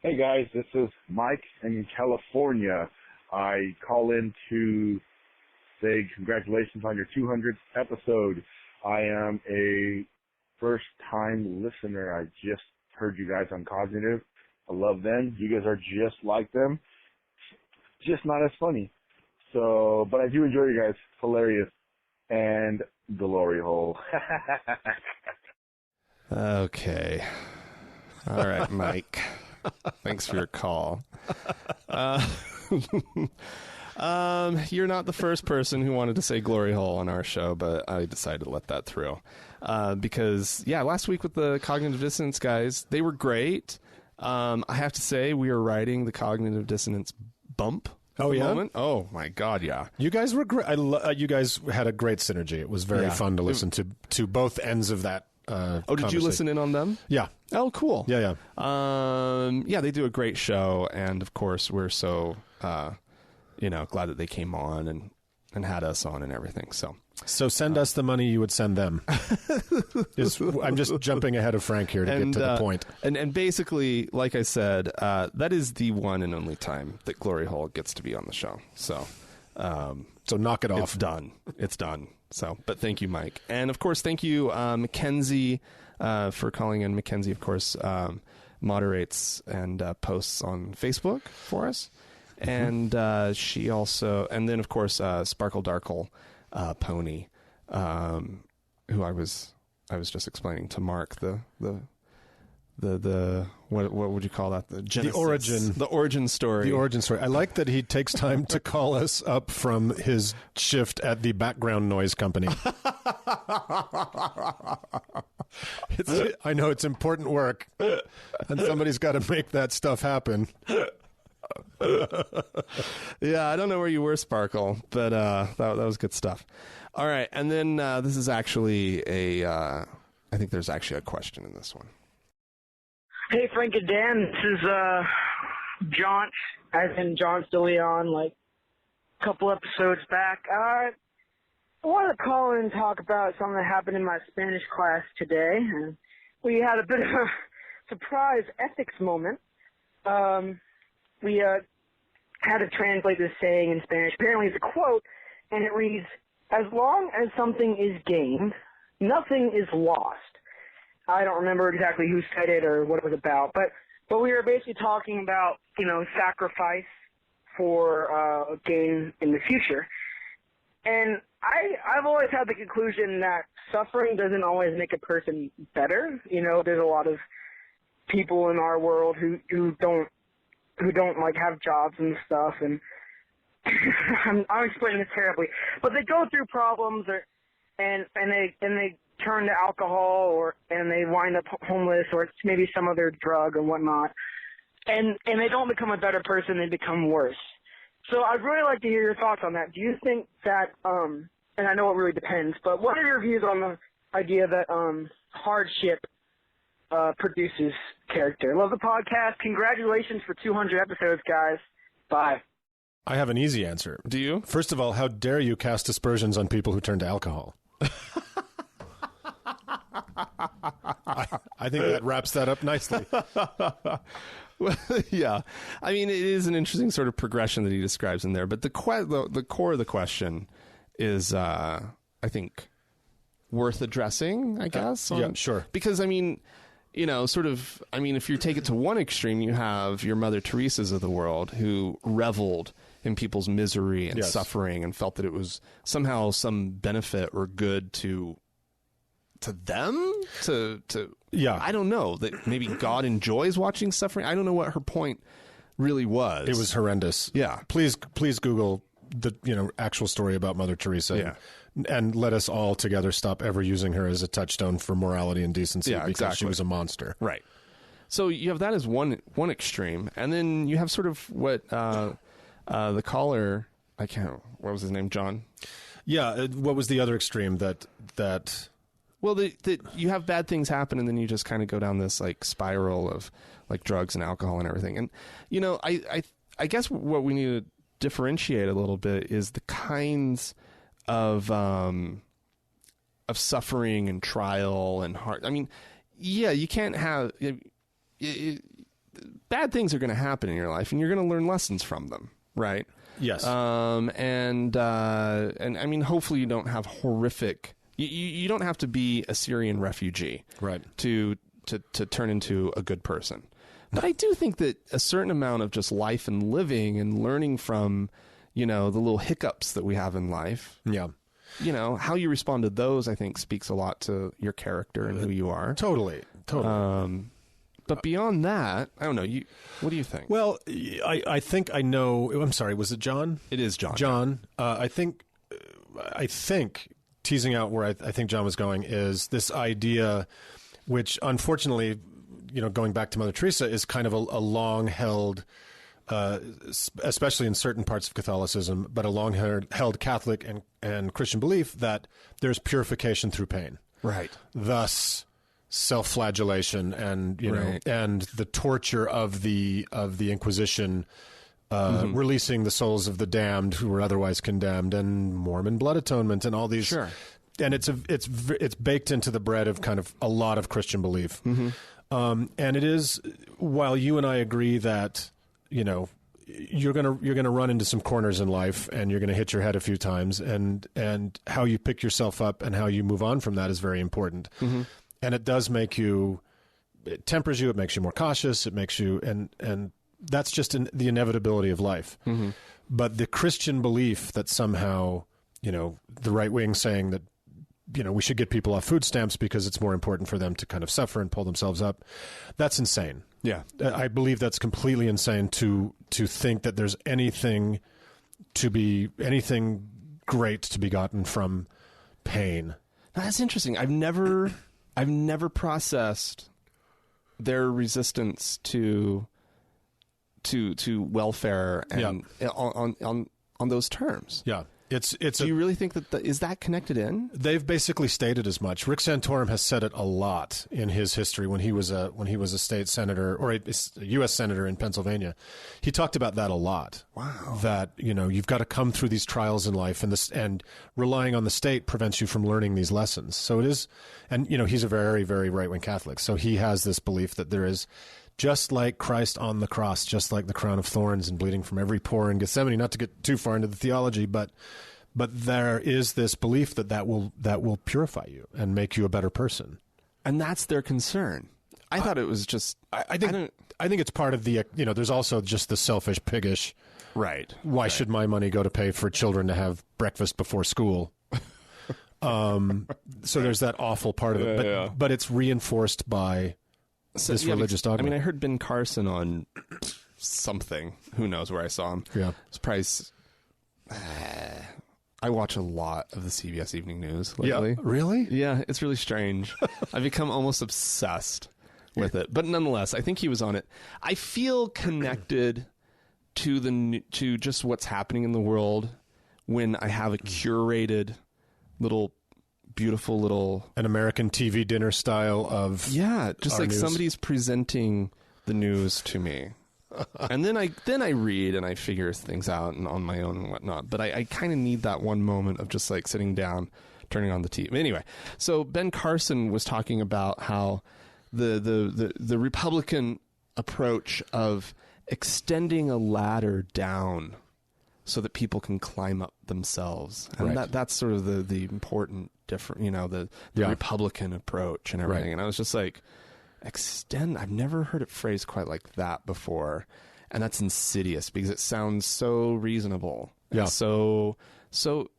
Hey, guys, this is Mike in California. I call in to say congratulations on your 200th episode. I am a first-time listener. I just heard you guys on Cognitive. I love them. You guys are just like them. Just not as funny. So, but I do enjoy you guys. Hilarious. And glory hole. Okay. All right, Mike. Thanks for your call. You're not the first person who wanted to say glory hole on our show, but I decided to let that through. Because, last week with the cognitive dissonance guys, they were great. I have to say, we are riding the cognitive dissonance bump. Oh, yeah? Moment. Oh, my God, yeah. You guys were great. You guys had a great synergy. It was very fun to listen to both ends of that. Did you listen in on them? Yeah. Oh, cool. Yeah. They do a great show, and of course, we're so glad that they came on and had us on and everything. So send us the money you would send them. I'm just jumping ahead of Frank here to get to the point. And basically, like I said, that is the one and only time that Glory Hole gets to be on the show. So knock it off. It's done. So, but thank you, Mike. And of course, thank you, Mackenzie, for calling in. Mackenzie, of course, moderates and posts on Facebook for us. And she also, and then of course, Sparkle Darkle Pony, who I was just explaining to Mark the what would you call that? The origin story. The origin story. I like that he takes time to call us up from his shift at the background noise company. I know it's important work, and somebody's got to make that stuff happen. Yeah, I don't know where you were, Sparkle, but that was good stuff. All right, and then this is actually I think there's actually a question in this one. Hey, Frank and Dan, this is John, as in John DeLeon, like a couple episodes back. I wanted to call in and talk about something that happened in my Spanish class today. And we had a bit of a surprise ethics moment. We had to translate this saying in Spanish. Apparently it's a quote, and it reads, "As long as something is gained, nothing is lost." I don't remember exactly who said it or what it was about, but we were basically talking about, sacrifice for gain in the future. And I've always had the conclusion that suffering doesn't always make a person better. There's a lot of people in our world who don't like have jobs and stuff, and I'm explaining this terribly, but they go through problems and they turn to alcohol and they wind up homeless, or it's maybe some other drug or whatnot, and they don't become a better person, they become worse. So I'd really like to hear your thoughts on that. Do you think that and I know it really depends, but what are your views on the idea that hardship produces character? Love the podcast. Congratulations for 200 episodes, guys. Bye. I have an easy answer. Do you? First of all, how dare you cast aspersions on people who turn to alcohol? I think that wraps that up nicely. Well, yeah. I mean, it is an interesting sort of progression that he describes in there, but the core of the question is, I think, worth addressing, I guess. Yeah, sure. Because, I mean, if you take it to one extreme, you have your Mother Teresa's of the world who reveled in people's misery and suffering and felt that it was somehow some benefit or good to them to Yeah. I don't know, that maybe God enjoys watching suffering. I don't know what her point really was. It was horrendous. Yeah. Please Google the actual story about Mother Teresa. Yeah. And let us all together stop ever using her as a touchstone for morality and decency because exactly. she was a monster. Right. So you have that as one extreme, and then you have sort of what the caller, what was his name, John? Yeah. What was the other extreme that? Well, that you have bad things happen, and then you just kind of go down this like spiral of like drugs and alcohol and everything. And I guess what we need to differentiate a little bit is the kinds of suffering and trial and heart. I mean, yeah, you can't have bad things are going to happen in your life, and you're going to learn lessons from them, right? Yes. And I mean, hopefully you don't have horrific. You don't have to be a Syrian refugee, right, to turn into a good person. But I do think that a certain amount of just life and living and learning from, the little hiccups that we have in life. Yeah. How you respond to those, I think, speaks a lot to your character and who you are. Totally. But beyond that, I don't know. What do you think? Well, I think I know. I'm sorry. Was it John? It is John. John. I think teasing out where I think John was going is this idea, which unfortunately, going back to Mother Teresa, is kind of a long-held, especially in certain parts of Catholicism, but a long-held Catholic and Christian belief that there's purification through pain. Right. Thus, self-flagellation and and the torture of the Inquisition, releasing the souls of the damned who were otherwise condemned, and Mormon blood atonement, and all these. Sure. And it's baked into the bread of kind of a lot of Christian belief. Mm-hmm. And it is, while you and I agree that you're gonna run into some corners in life, and you're gonna hit your head a few times, and how you pick yourself up and how you move on from that is very important. Mm-hmm. And it does it tempers you, it makes you more cautious, it makes you, and that's just the inevitability of life. Mm-hmm. But the Christian belief that somehow, the right wing saying that, we should get people off food stamps because it's more important for them to kind of suffer and pull themselves up, that's insane. Yeah. I believe that's completely insane to think that there's anything great to be gotten from pain. Now, that's interesting. I've never processed their resistance to welfare and on those terms. Yeah. Do you really think that is that connected in? They've basically stated as much. Rick Santorum has said it a lot in his history when he was a state senator or a U.S. senator in Pennsylvania. He talked about that a lot. Wow. That you've got to come through these trials in life, and relying on the state prevents you from learning these lessons. So it is, and he's a very, very right wing Catholic, so he has this belief that there is. Just like Christ on the cross, just like the crown of thorns and bleeding from every pore in Gethsemane, not to get too far into the theology, but there is this belief that will purify you and make you a better person. And that's their concern. I thought it was just... I think it's part of the... there's also just the selfish, piggish... Right. Why should my money go to pay for children to have breakfast before school? So there's that awful part of it. But it's reinforced by... this religious dogma. I mean, I heard Ben Carson on something. Who knows where I saw him? Yeah. Surprise. I watch a lot of the CBS Evening News lately. Yeah. Really? Yeah, it's really strange. I've become almost obsessed with it. But nonetheless, I think he was on it. I feel connected to just what's happening in the world when I have a curated beautiful little... An American TV dinner style of... Yeah, just like news. Somebody's presenting the news to me. And then I read and I figure things out and on my own and whatnot. But I kind of need that one moment of just like sitting down, turning on the TV. Anyway, so Ben Carson was talking about how the Republican approach of extending a ladder down so that people can climb up themselves. And right. that's sort of the important different, the Republican approach and everything. Right. And I was just like, I've never heard it phrased quite like that before. And that's insidious because it sounds so reasonable. Yeah. So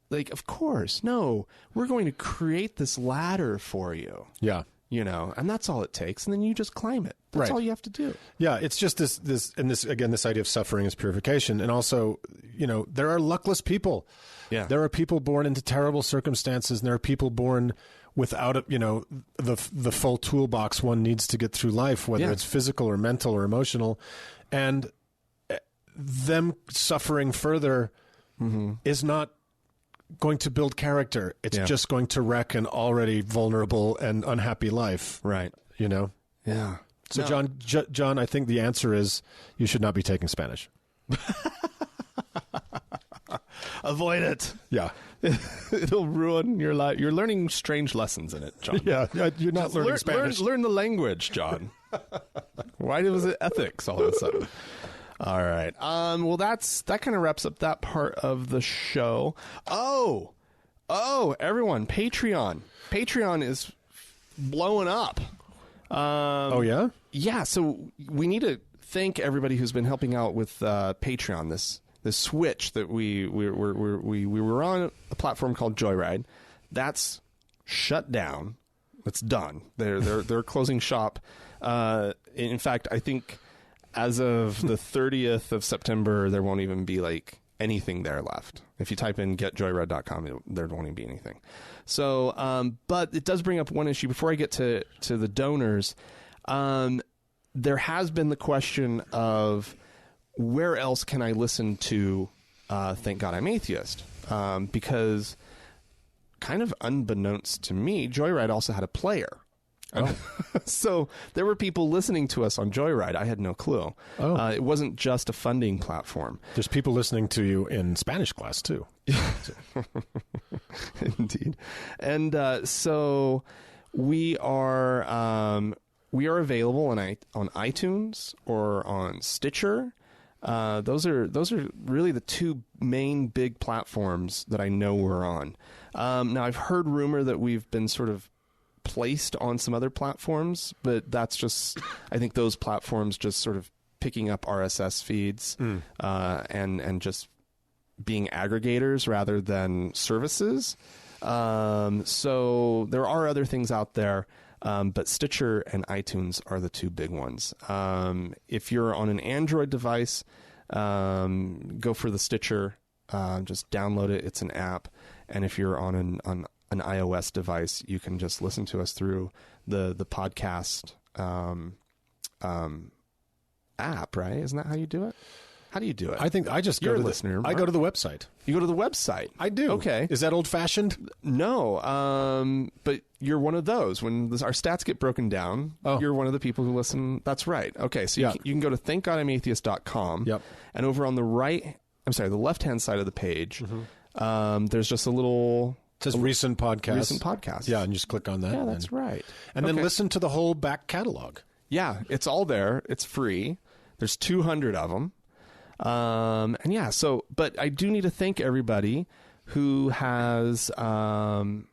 Like, of course, no, we're going to create this ladder for you. Yeah. You know, and that's all it takes. And then you just climb it. That's Right. all you have to do. Yeah, it's just this idea of suffering as purification. And also, there are luckless people. Yeah. There are people born into terrible circumstances, and there are people born without, the full toolbox one needs to get through life, whether it's physical or mental or emotional. And them suffering further is not going to build character. It's just going to wreck an already vulnerable and unhappy life. Right. Yeah. So, John, I think the answer is you should not be taking Spanish. Avoid it. Yeah. It'll ruin your life. You're learning strange lessons in it, John. Yeah, you're not learning Spanish. Learn the language, John. Why was it ethics all of a sudden? All right. Well, that kind of wraps up that part of the show. Oh, everyone, Patreon. Patreon is blowing up. Oh, yeah? Yeah, so we need to thank everybody who's been helping out with Patreon, this switch that we were on a platform called Joyride. That's shut down. It's done. They're closing shop. In fact, I think as of the 30th of September, there won't even be like anything there left. If you type in getjoyride.com, there won't even be anything. So, but it does bring up one issue. Before I get to the donors, there has been the question of where else can I listen to Thank God I'm Atheist? Because kind of unbeknownst to me, Joyride also had a player. Oh. So there were people listening to us on Joyride. I had no clue. Oh. It wasn't just a funding platform. There's people listening to you in Spanish class, too. Indeed. And so we are available on iTunes or on Stitcher. Those are really the two main big platforms that I know we're on. Now, I've heard rumor that we've been sort of placed on some other platforms, but that's just, I think those platforms just sort of picking up RSS feeds and just being aggregators rather than services. So there are other things out there. But Stitcher and iTunes are the two big ones. If you're on an Android device, go for the Stitcher. Just download it. It's an app. And if you're on an iOS device, you can just listen to us through the podcast app, right? Isn't that how you do it? How do you do it? I think I just go to listener. I go to the website. You go to the website. I do. Okay. Is that old-fashioned? No. But you're one of those. When our stats get broken down, you're one of the people who listen. That's right. Okay. So you can go to thankgodimatheist.com. Yep. And over on the the left-hand side of the page, there's just a little... It says recent podcasts. Recent podcasts. Yeah, and just click on that. Yeah, that's right. And then listen to the whole back catalog. Yeah, it's all there. It's free. There's 200 of them. And yeah, but I do need to thank everybody who has either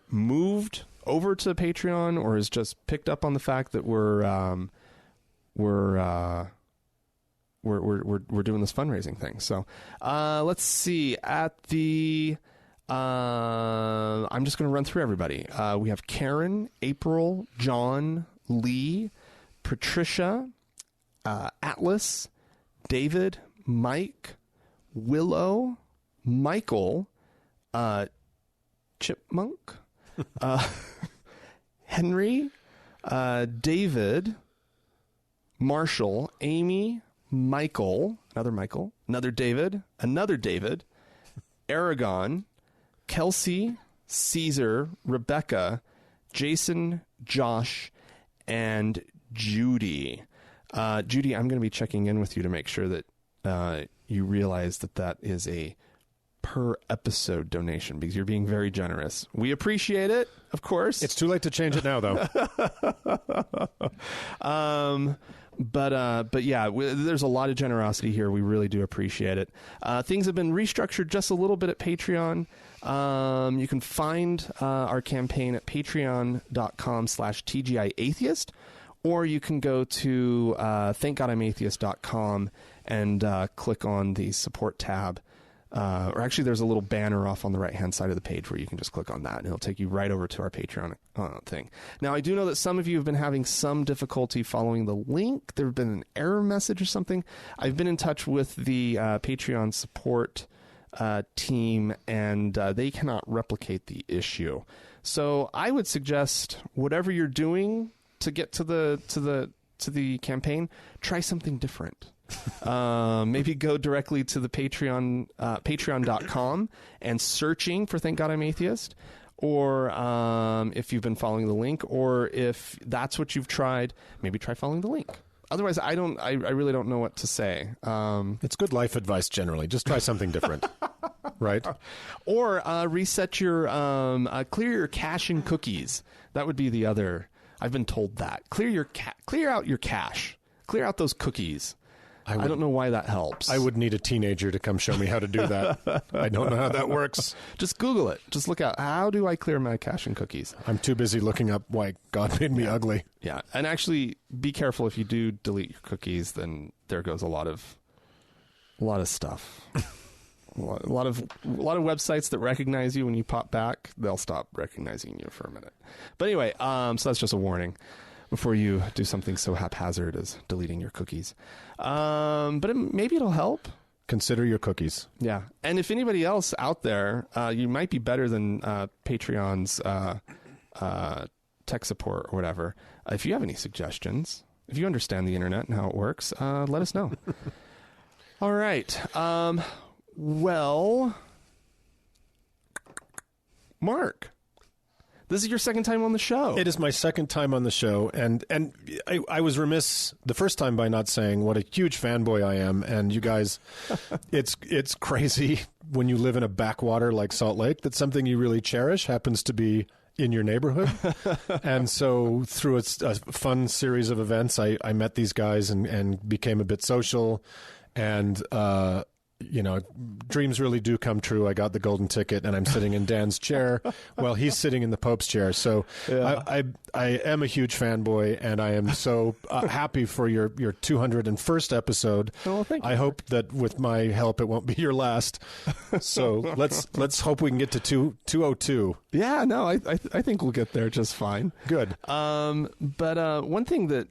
moved over to Patreon or has just picked up on the fact that we're doing this fundraising thing. So let's see at the. I'm just going to run through everybody. We have Karen, April, John, Lee, Patricia, Atlas, David, Mike, Willow, Michael, Chipmunk, Henry, David, Marshall, Amy, Michael, another David, Aragon, Kelsey, Caesar, Rebecca, Jason, Josh, and Judy. Judy, I'm going to be checking in with you to make sure that you realize that is a per episode donation because you're being very generous. We appreciate it, of course. It's too late to change it now, though. But yeah, there's a lot of generosity here. We really do appreciate it. Things have been restructured just a little bit at Patreon. You can find our campaign at patreon.com/TGIAtheist, or you can go to thankgodimatheist.com and click on the support tab or actually there's a little banner off on the right-hand side of the page where you can just click on that, and it'll take you right over to our Patreon thing. Now, I do know that some of you have been having some difficulty following the link. There have been an error message or something. I've been in touch with the Patreon support team, and they cannot replicate the issue. So I would suggest whatever you're doing to get to the campaign, try something different. Maybe go directly to the Patreon, patreon.com, and searching for Thank God I'm Atheist, or if you've been following the link, or if that's what you've tried, maybe try following the link. Otherwise, I really don't know what to say. It's good life advice generally. Just try something different, right? Or reset your, clear your cache and cookies. That would be the other. I've been told that. Clear out your cache. Clear out those cookies. I don't know why that helps. I would need a teenager to come show me how to do that. I don't know how that works. Just Google it. Just look out. How do I clear my cache and cookies? I'm too busy looking up why God made me ugly. Yeah, and actually, be careful if you do delete your cookies. Then there goes a lot of stuff. a lot of websites that recognize you when you pop back, they'll stop recognizing you for a minute. But anyway, so that's just a warning before you do something so haphazard as deleting your cookies. But maybe it'll help. Consider your cookies. Yeah. And if anybody else out there, you might be better than Patreon's tech support or whatever. If you have any suggestions, if you understand the internet and how it works, let us know. All right. Well, Mark, this is your second time on the show. It is my second time on the show, and I was remiss the first time by not saying what a huge fanboy I am. And you guys, it's crazy when you live in a backwater like Salt Lake that something you really cherish happens to be in your neighborhood. And so through a fun series of events, I met these guys and became a bit social, and dreams really do come true. I got the golden ticket, and I'm sitting in Dan's chair while he's sitting in the Pope's chair. So yeah. I am a huge fanboy, and I am so happy for your 201st episode. Oh, thank you. I hope that with my help, it won't be your last. So let's hope we can get to 202. Yeah, no, I think we'll get there just fine. Good. But one thing that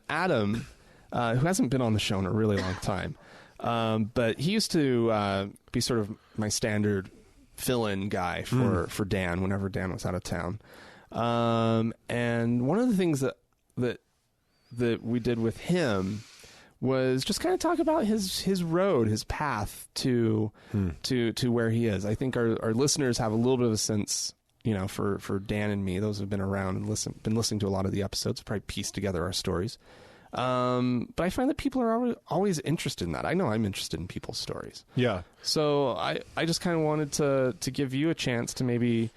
Adam, who hasn't been on the show in a really long time. But he used to be sort of my standard fill-in guy for Dan whenever Dan was out of town. And one of the things that we did with him was just kind of talk about his road, his path to where he is. I think our listeners have a little bit of a sense, for Dan and me, those who've been around and been listening to a lot of the episodes, probably pieced together our stories. But I find that people are always interested in that. I know I'm interested in people's stories. Yeah. So I just kind of wanted to give you a chance to maybe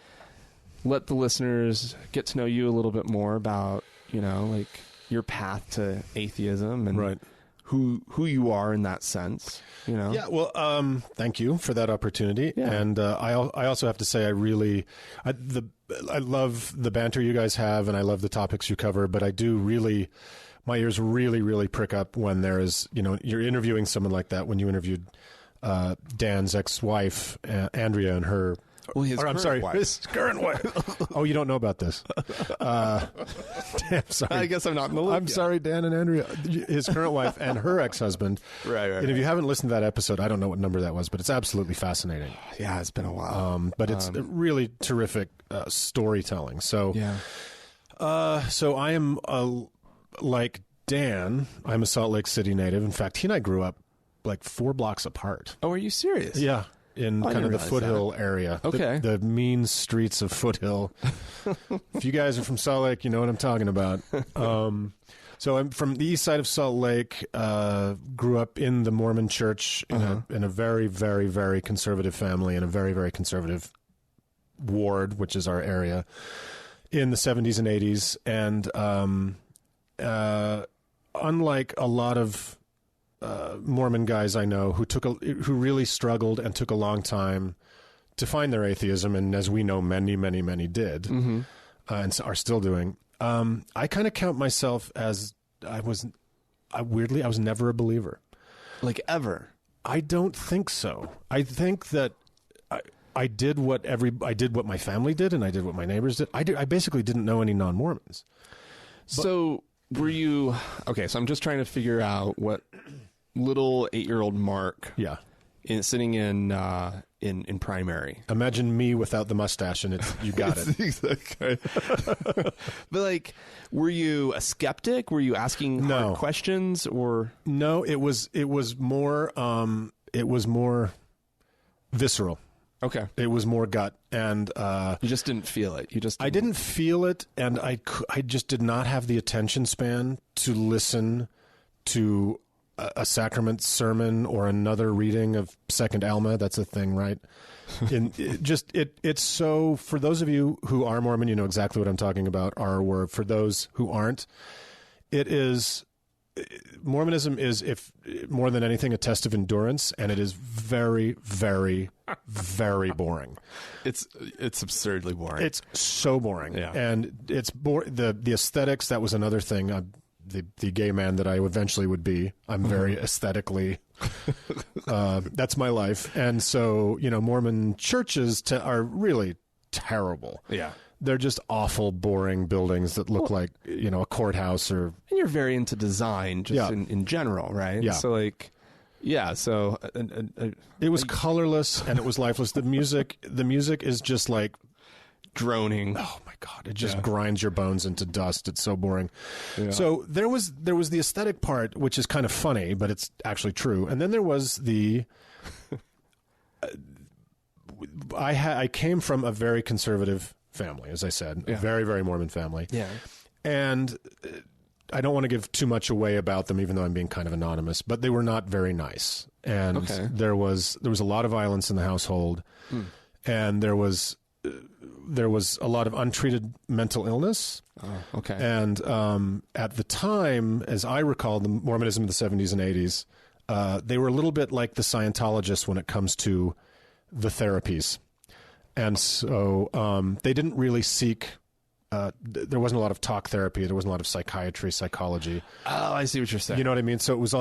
let the listeners get to know you a little bit more about, like your path to atheism and right. who you are in that sense, Yeah, well, thank you for that opportunity. Yeah. And I also have to say I love the banter you guys have, and I love the topics you cover, but I do really... my ears really, really prick up when there is, you're interviewing someone like that. When you interviewed Dan's ex-wife, Andrea, and her... Well, his current wife. Oh, you don't know about this. Damn, sorry. I guess I'm not in the loop. I'm sorry, Dan and Andrea. His current wife and her ex-husband. Right. And if you haven't listened to that episode, I don't know what number that was, but it's absolutely fascinating. Yeah, it's been a while. But it's really terrific storytelling. So, yeah. So I am... like Dan, I'm a Salt Lake City native. In fact, he and I grew up like 4 blocks apart. Oh, are you serious? Yeah, in kind of the Foothill area. Okay. The mean streets of Foothill. If you guys are from Salt Lake, you know what I'm talking about. So I'm from the east side of Salt Lake, grew up in the Mormon church in a very, very, very conservative family in a very, very conservative ward, which is our area, in the 70s and 80s. And unlike a lot of Mormon guys I know who really struggled and took a long time to find their atheism, and as we know, many, many, many did, and are still doing. I kind of count myself as I was never a believer, like ever. I don't think so. I think that I did what my family did, and I did what my neighbors did. I basically didn't know any non-Mormons. So were you okay? So I'm just trying to figure out what little 8-year-old Mark, sitting in primary. Imagine me without the mustache, and you got it. Okay. But like, were you a skeptic? Were you asking hard questions, or no? It was more visceral. Okay. It was more gut, and you just didn't feel it. I didn't feel it, and I just did not have the attention span to listen to a sacrament sermon or another reading of Second Alma. That's a thing, right? It's so, for those of you who are Mormon, you know exactly what I'm talking about. Or for those who aren't, Mormonism is, if more than anything, a test of endurance, and it is very, very, very boring. It's absurdly boring. It's so boring, and it's the aesthetics. That was another thing. The gay man that I eventually would be. I'm very aesthetically. That's my life, and so Mormon churches are really terrible. Yeah. They're just awful, boring buildings that look like, a courthouse or... And you're very into design just in general, right? Yeah. So, like, so... it was colorless and it was lifeless. The music is just like... droning. Oh, my God. It just grinds your bones into dust. It's so boring. Yeah. So there was the aesthetic part, which is kind of funny, but it's actually true. And then there was the... I came from a very conservative family, as I said, a very, very Mormon family. Yeah. And I don't want to give too much away about them, even though I'm being kind of anonymous, but they were not very nice. And there was a lot of violence in the household, and there was a lot of untreated mental illness. Oh, okay. And at the time, as I recall, the Mormonism of the 70s and 80s, they were a little bit like the Scientologists when it comes to the therapies. And so they didn't really seek, there wasn't a lot of talk therapy. There wasn't a lot of psychiatry, psychology. Oh, I see what you're saying. You know what I mean? So it was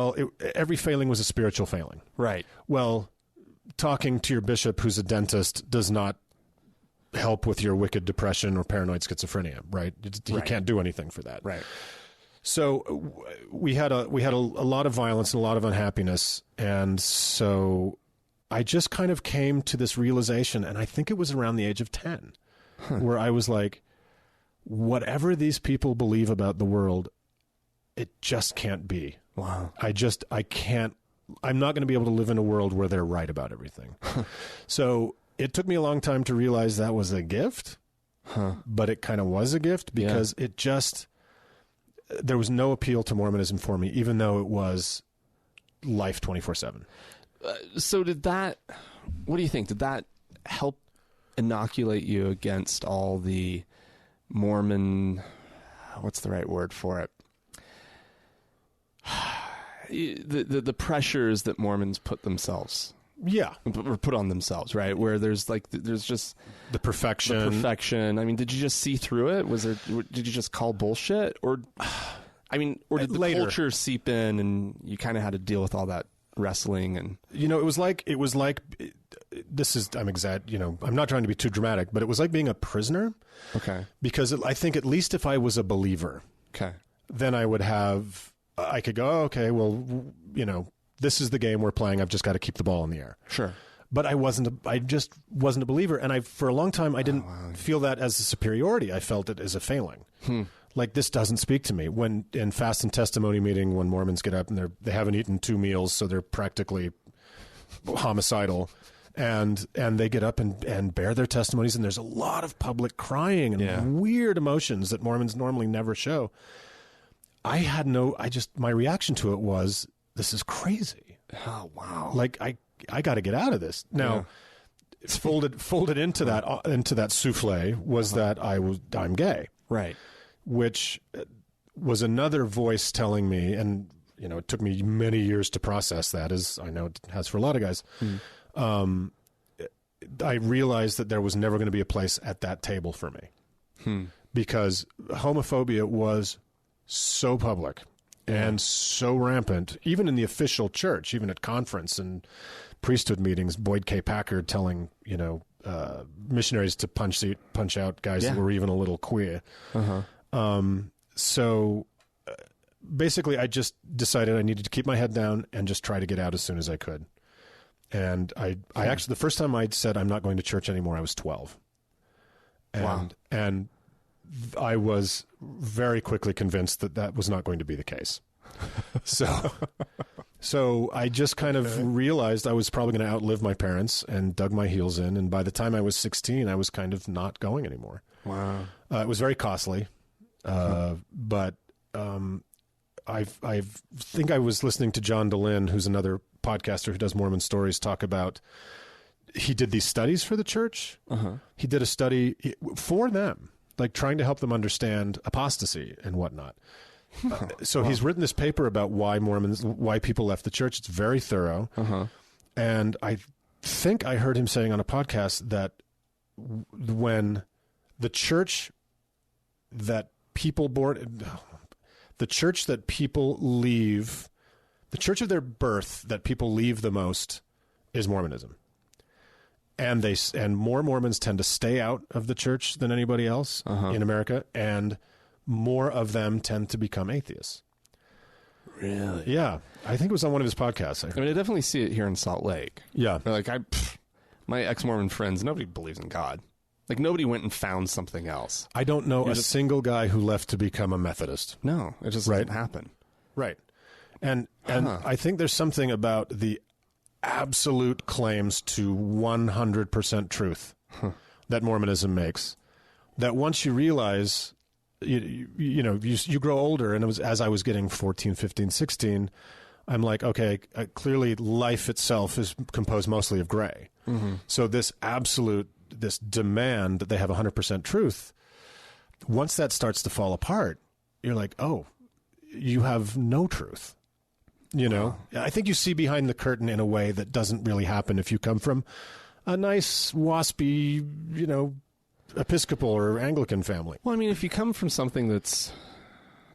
every failing was a spiritual failing. Right. Well, talking to your bishop who's a dentist does not help with your wicked depression or paranoid schizophrenia, right? You can't do anything for that. Right. So we had a lot of violence and a lot of unhappiness. And so I just kind of came to this realization, and I think it was around the age of 10, where I was like, whatever these people believe about the world, it just can't be. Wow. I'm not going to be able to live in a world where they're right about everything. So it took me a long time to realize that was a gift, but it kind of was a gift because there was no appeal to Mormonism for me, even though it was life 24/7. So what do you think? Did that help inoculate you against all the Mormon, what's the right word for it? The pressures that Mormons put themselves. Yeah. Or put on themselves, right? Where there's just the perfection. I mean, did you just see through it? Did you just call bullshit? Or did the culture seep in and you kind of had to deal with all that wrestling? And it was like I'm not trying to be too dramatic, but it was like being a prisoner. Okay. Because I think at least if I was a believer, then I could go, oh, okay, well, this is the game we're playing. I've just got to keep the ball in the air. Sure. But I just wasn't a believer. And for a long time, I didn't feel that as a superiority. I felt it as a failing. Like, this doesn't speak to me. When in fast and testimony meeting, when Mormons get up and they haven't eaten 2 meals, so they're practically homicidal, and they get up and bear their testimonies, and there's a lot of public crying and weird emotions that Mormons normally never show. My reaction to it was, this is crazy. Oh, wow. Like, I got to get out of this. Now, it's folded into that souffle was that I'm gay. Right. Which was another voice telling me, and it took me many years to process that, as I know it has for a lot of guys. I realized that there was never going to be a place at that table for me because homophobia was so public, and so rampant, even in the official church, even at conference and priesthood meetings. Boyd K. Packer telling missionaries to punch out guys that were even a little queer. So basically, I just decided I needed to keep my head down and just try to get out as soon as I could. And I actually, the first time I said I'm not going to church anymore, I was 12. And I was very quickly convinced that was not going to be the case. So I just kind of realized I was probably going to outlive my parents and dug my heels in. And by the time I was 16, I was kind of not going anymore. Wow. It was very costly. But I think I was listening to John DeLynn, who's another podcaster who does Mormon stories, talk about, he did these studies for the church. He did a study for them, like trying to help them understand apostasy and whatnot. So he's written this paper about why people left the church. It's very thorough. And I think I heard him saying on a podcast that when the church that people leave, the church of their birth that people leave the most is Mormonism. And more Mormons tend to stay out of the church than anybody else in America, and more of them tend to become atheists. Really? Yeah. I think it was on one of his podcasts. I mean, I definitely see it here in Salt Lake. Yeah. Like, my ex-Mormon friends, nobody believes in God. Like, nobody went and found something else. I don't know a single guy who left to become a Methodist. No, it just doesn't happen. Right. And I think there's something about the absolute claims to 100% truth that Mormonism makes, that once you realize, you grow older, and it was as I was getting 14, 15, 16, I'm like, okay, clearly life itself is composed mostly of gray. So this demand that they have 100% truth, once that starts to fall apart, you're like, oh, you have no truth. I think you see behind the curtain in a way that doesn't really happen if you come from a nice, waspy, Episcopal or Anglican family. Well, I mean, if you come from something that's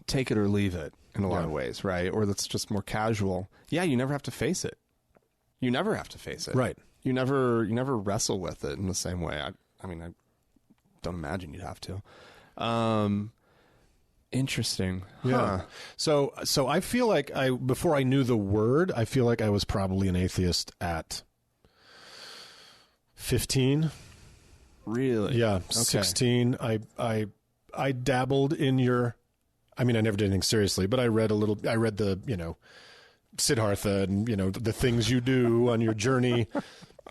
take it or leave it in a lot of ways, right? Or that's just more casual, you never have to face it. You never have to face it. Right. You never wrestle with it in the same way. I mean, I don't imagine you'd have to. Interesting. Yeah. So I feel like before I knew the word, I feel like I was probably an atheist at 15. Really? Yeah. Okay. 16. I dabbled in I never did anything seriously, but I read the, Siddhartha and, the things you do on your journey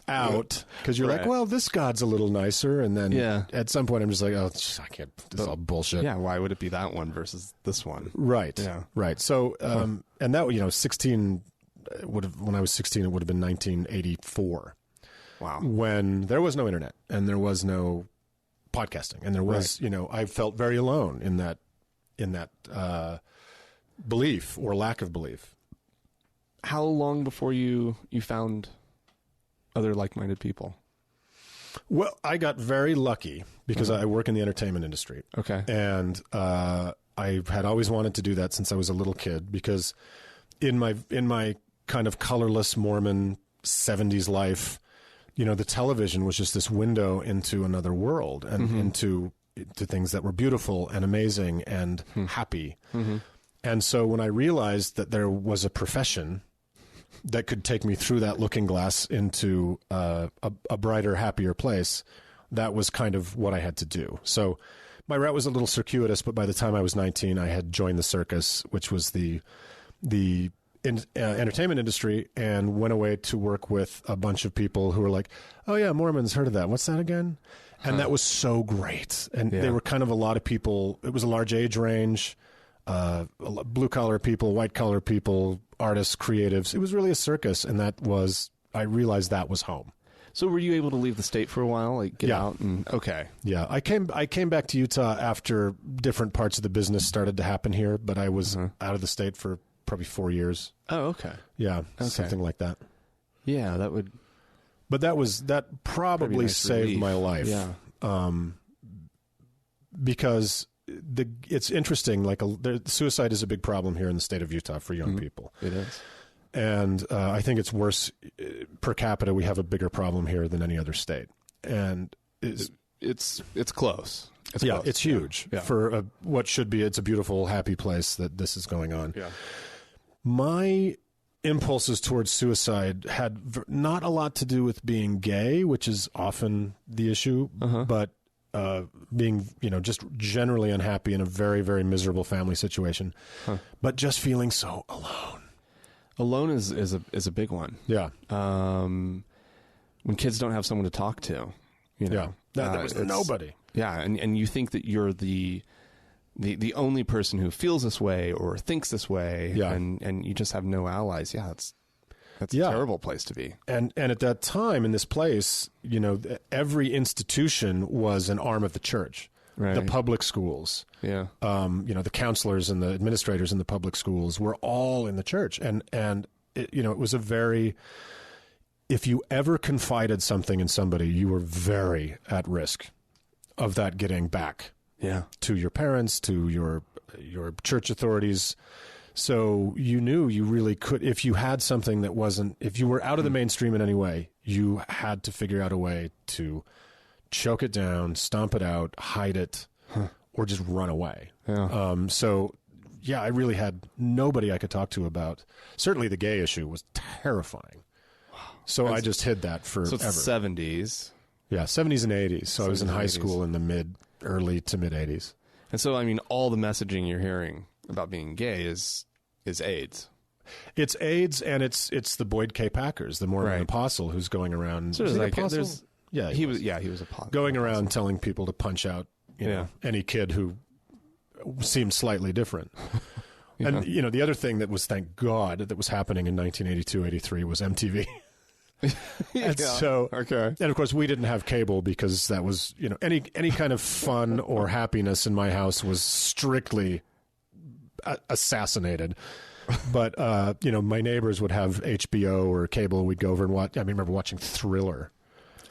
out, because you're like, well, this God's a little nicer, and then at some point I'm just like, oh, I can't, this is all bullshit. Yeah, why would it be that one versus this one? Right. Yeah. Right. So, and that, 16 when I was 16, it would have been 1984. Wow. When there was no internet and there was no podcasting, and there was, I felt very alone in that belief or lack of belief. How long before you found other like-minded people? Well, I got very lucky because I work in the entertainment industry. Okay. And I had always wanted to do that since I was a little kid, because in my kind of colorless Mormon 70s life, the television was just this window into another world and into things that were beautiful and amazing and happy. And so when I realized that there was a profession that could take me through that looking glass into a brighter, happier place, that was kind of what I had to do. So my route was a little circuitous, but by the time I was 19, I had joined the circus, which was the entertainment industry, and went away to work with a bunch of people who were like, oh yeah, Mormons, heard of that. What's that again? And that was so great. And they were kind of a lot of people. It was a large age range, blue collar people, white collar people, artists, creatives. It was really a circus. And I realized that was home. So were you able to leave the state for a while, like get out? And okay. Yeah. I came back to Utah after different parts of the business started to happen here, but I was out of the state for probably 4 years. Oh, okay. Yeah. Okay. Something like that. Yeah, that would. But that probably nice saved relief. my life. Yeah. Because it's interesting. Like suicide is a big problem here in the state of Utah for young people. It is. And I think it's worse per capita. We have a bigger problem here than any other state. And it's close. It's close. It's huge for what should be. It's a beautiful, happy place that this is going on. Yeah. My impulses towards suicide had not a lot to do with being gay, which is often the issue, but being, just generally unhappy in a very, very miserable family situation, but just feeling so alone. Alone is a big one. Yeah. When kids don't have someone to talk to, there was nobody. Yeah, and you think that you're the only person who feels this way or thinks this way, and you just have no allies. Yeah, that's a terrible place to be. And at that time in this place, every institution was an arm of the church. Right. The public schools, the counselors and the administrators in the public schools were all in the church, and it was a very. If you ever confided something in somebody, you were very at risk of that getting back, to your parents, to your church authorities. So you knew you really could, if you had something that wasn't, if you were out of the mainstream in any way, you had to figure out a way to choke it down, stomp it out, hide it, or just run away. Yeah. I really had nobody I could talk to about. Certainly the gay issue was terrifying. So I just hid that forever. So it's the 70s. Yeah, 70s and 80s. So I was in high school in the early to mid 80s. And so, all the messaging you're hearing about being gay is AIDS. It's AIDS, and it's the Boyd K. Packers, the Mormon apostle, who's going around. So apostle? He was a apostle. Going around telling people to punch out any kid who seemed slightly different. And the other thing that was, thank God, that was happening in 1982, 83 was MTV. And of course we didn't have cable because that was, any kind of fun or happiness in my house was strictly assassinated. But, my neighbors would have HBO or cable, and we'd go over and watch. I remember watching Thriller.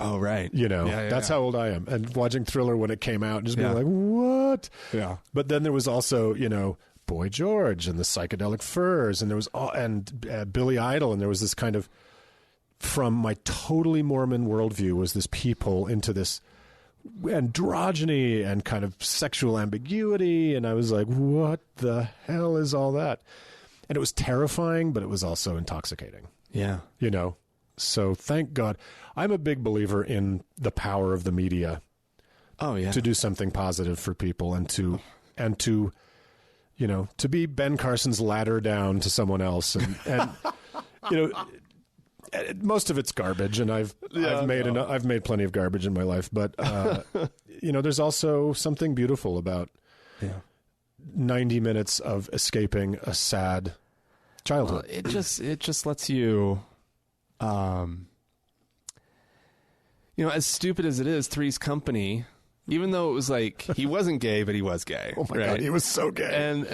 Oh, right. That's how old I am. And watching Thriller when it came out and just being like, what? Yeah. But then there was also, Boy George and the Psychedelic Furs, and there was Billy Idol, and there was this kind of, from my totally Mormon worldview, was this peephole into this androgyny and kind of sexual ambiguity, and I was like, what the hell is all that? And it was terrifying, but it was also intoxicating. Yeah. So thank God. I'm a big believer in the power of the media. Oh, yeah. To do something positive for people and to to be Ben Carson's ladder down to someone else. And most of it's garbage, and I've made plenty of garbage in my life, but there's also something beautiful about 90 minutes of escaping a sad childhood. Well, it just lets you, as stupid as it is, Three's Company. Even though it was like he wasn't gay, but he was gay. Oh my God, he was so gay.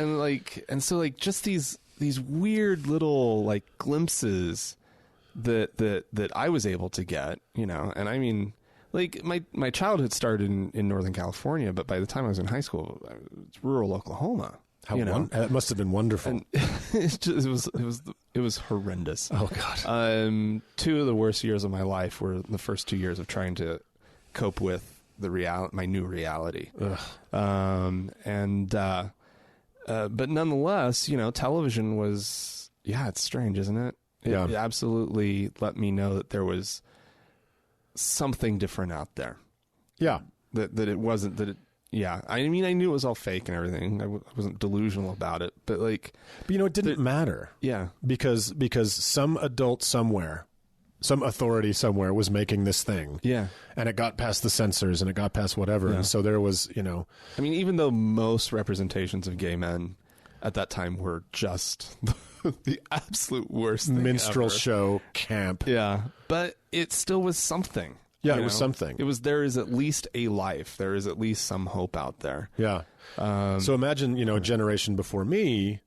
And so just these weird little glimpses that I was able to get, and my childhood started in Northern California, but by the time I was in high school, it's rural Oklahoma. That must have been wonderful. And it was horrendous. Oh God. 2 of the worst years of my life were the first 2 years of trying to cope with my new reality. But nonetheless, television was, it's strange, isn't it? It absolutely let me know that there was something different out there. Yeah. That it wasn't, I knew it was all fake and everything. I wasn't delusional about it, but it didn't matter. Yeah. Because some adult somewhere, some authority somewhere was making this thing. Yeah. And it got past the censors and it got past whatever. Yeah. And so there was, even though most representations of gay men at that time were just the absolute worst thing minstrel ever. Show camp. Yeah. But it still was something. Yeah, it was something. There is at least a life. There is at least some hope out there. Yeah. So imagine, a generation before me.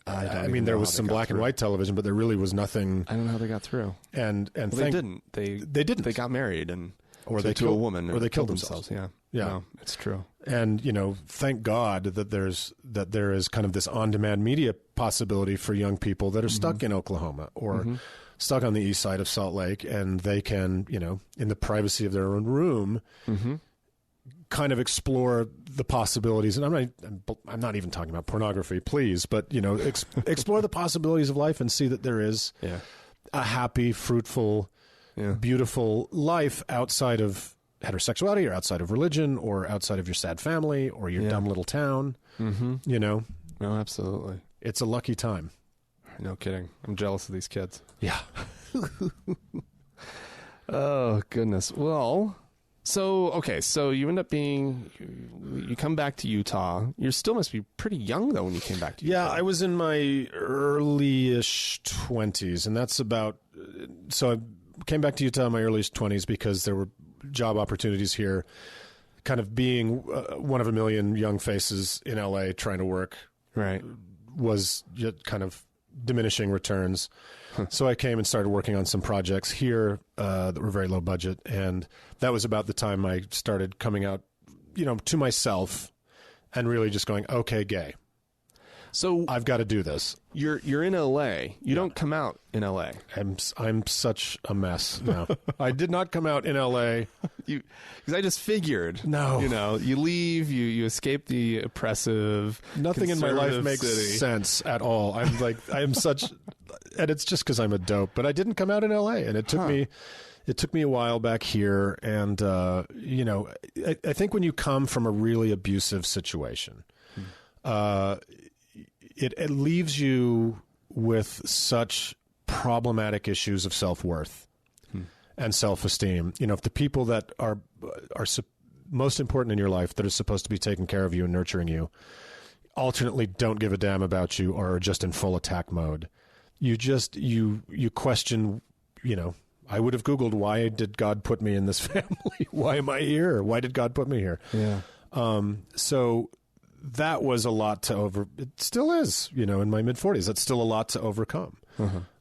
There was some black and white television, but there really was nothing. I don't know how they got through. They didn't. They didn't. They got married to a woman, or they killed themselves. Yeah. No, it's true. And, thank God that there is kind of this on-demand media possibility for young people that are stuck in Oklahoma or stuck on the east side of Salt Lake, and they can, in the privacy of their own room, kind of explore the possibilities. And I'm not even talking about pornography, please, but, explore the possibilities of life and see that there is a happy, fruitful, beautiful life outside of heterosexuality or outside of religion or outside of your sad family or your dumb little town. No, absolutely. It's a lucky time. No kidding. I'm jealous of these kids. Yeah. Oh, goodness. Well, so you end up you come back to Utah. You still must be pretty young, though, when you came back to Utah. Yeah, I was in my early-ish 20s, and that's about... So I came back to Utah in my early 20s because there were job opportunities here, kind of being one of a million young faces in LA trying to work. Right. Was kind of diminishing returns. So I came and started working on some projects here that were very low budget. And that was about the time I started coming out, to myself and really just going, okay, gay. So I've got to do this. You're in LA. You don't come out in LA. I'm such a mess now. I did not come out in LA. Because I just figured. No. You leave, you escape the oppressive. Nothing in my life makes city. sense at all. I'm such, and it's just because I'm a dope. But I didn't come out in LA, and it took me. It took me a while back here, and I think when you come from a really abusive situation, it leaves you with such problematic issues of self-worth and self-esteem. If the people that are most important in your life, that are supposed to be taking care of you and nurturing you, alternately don't give a damn about you or are just in full attack mode, you question, I would have Googled, why did God put me in this family? Why am I here? Why did God put me here? Yeah. So that was a lot to it still is, in my mid-40s, that's still a lot to overcome.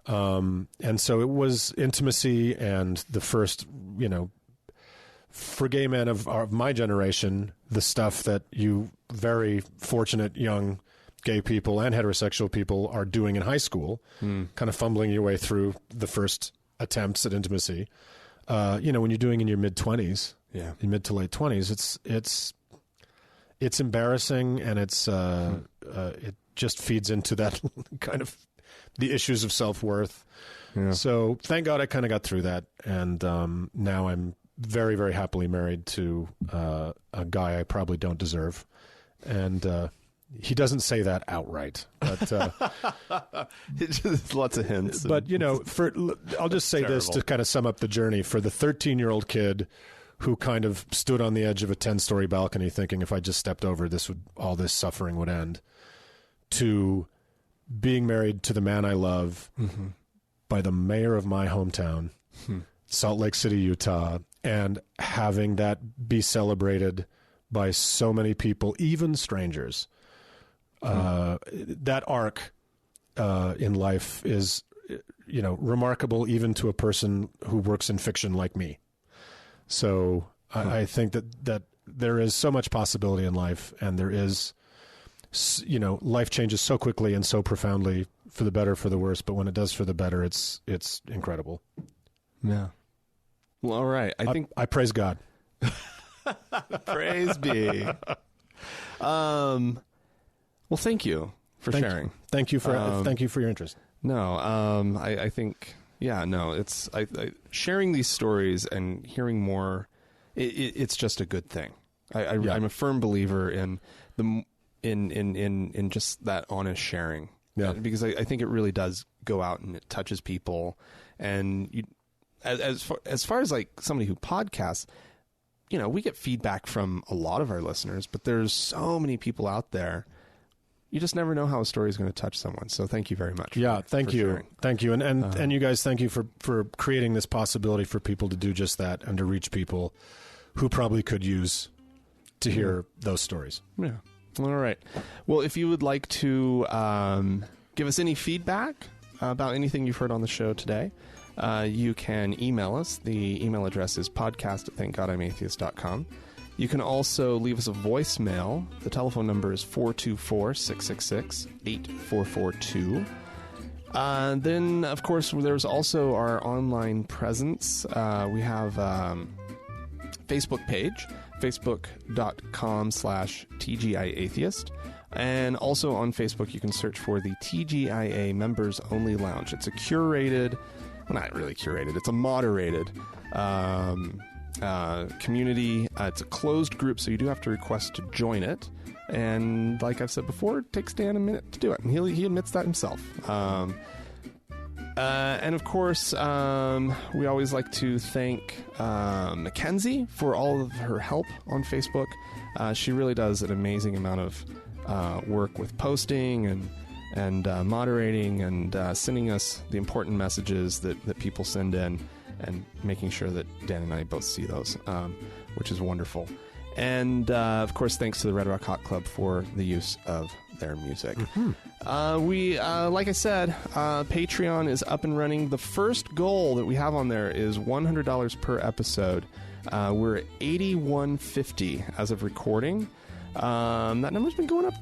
And so it was intimacy, and the first, for gay men of my generation, the stuff that you very fortunate young gay people and heterosexual people are doing in high school, kind of fumbling your way through the first attempts at intimacy. When you're doing in your mid-20s, in mid to late 20s, it's embarrassing, and it just feeds into that kind of the issues of self-worth. Yeah. So thank God I kind of got through that, and now I'm very, very happily married to a guy I probably don't deserve, and he doesn't say that outright, but just lots of hints. But I'll just say this to kind of sum up the journey for the 13-year-old kid who kind of stood on the edge of a 10-story balcony thinking if I just stepped over, all this suffering would end, to being married to the man I love by the mayor of my hometown, Salt Lake City, Utah, and having that be celebrated by so many people, even strangers. That arc in life is, remarkable even to a person who works in fiction like me. So I think that there is so much possibility in life, and there is, life changes so quickly and so profoundly, for the better, for the worse. But when it does for the better, it's incredible. Yeah. Well, all right. I praise God. Praise be. Well, thank you for sharing. Thank you for your interest. No, I think. Yeah, no, it's sharing these stories and hearing more. It's just a good thing. I'm a firm believer in in just that honest sharing. Yeah, because I think it really does go out and it touches people. And as far as like somebody who podcasts, we get feedback from a lot of our listeners, but there's so many people out there. You just never know how a story is going to touch someone. So thank you very much. Yeah, thank you. Sharing. Thank you. And you guys, thank you for creating this possibility for people to do just that and to reach people who probably could use to hear those stories. Yeah. All right. Well, if you would like to give us any feedback about anything you've heard on the show today, you can email us. The email address is podcast@thankgodimatheist.com. You can also leave us a voicemail. The telephone number is 424-666-8442. Then, of course, there's also our online presence. We have Facebook page, facebook.com/TGIAtheist. And also on Facebook, you can search for the TGIA Members Only Lounge. It's a curated, well, not really curated, it's a moderated community. It's a closed group, so you do have to request to join it. And like I've said before, it takes Dan a minute to do it, and he admits that himself. And of course, we always like to thank Mackenzie for all of her help on Facebook. She really does an amazing amount of work with posting and moderating and sending us the important messages that people send in, and making sure that Dan and I both see those, which is wonderful. And, of course, thanks to the Red Rock Hot Club for the use of their music. We, like I said, Patreon is up and running. The first goal that we have on there is $100 per episode. We're at $81.50 as of recording. That number's been going up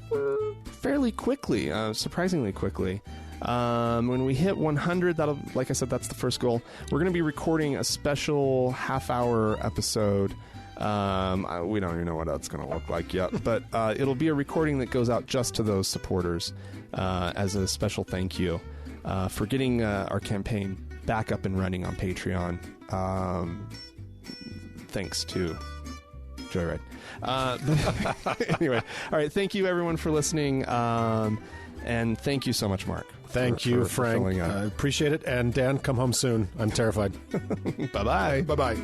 fairly quickly, surprisingly quickly. When we hit 100, that'll, like I said, that's the first goal. We're going to be recording a special half-hour episode. We don't even know what that's going to look like yet, but it'll be a recording that goes out just to those supporters as a special thank you for getting our campaign back up and running on Patreon. Thanks to Joyride. Anyway, all right. Thank you, everyone, for listening, and thank you so much, Mark. Thank you, Frank. I appreciate it. And Dan, come home soon. I'm terrified. Bye-bye. Bye-bye.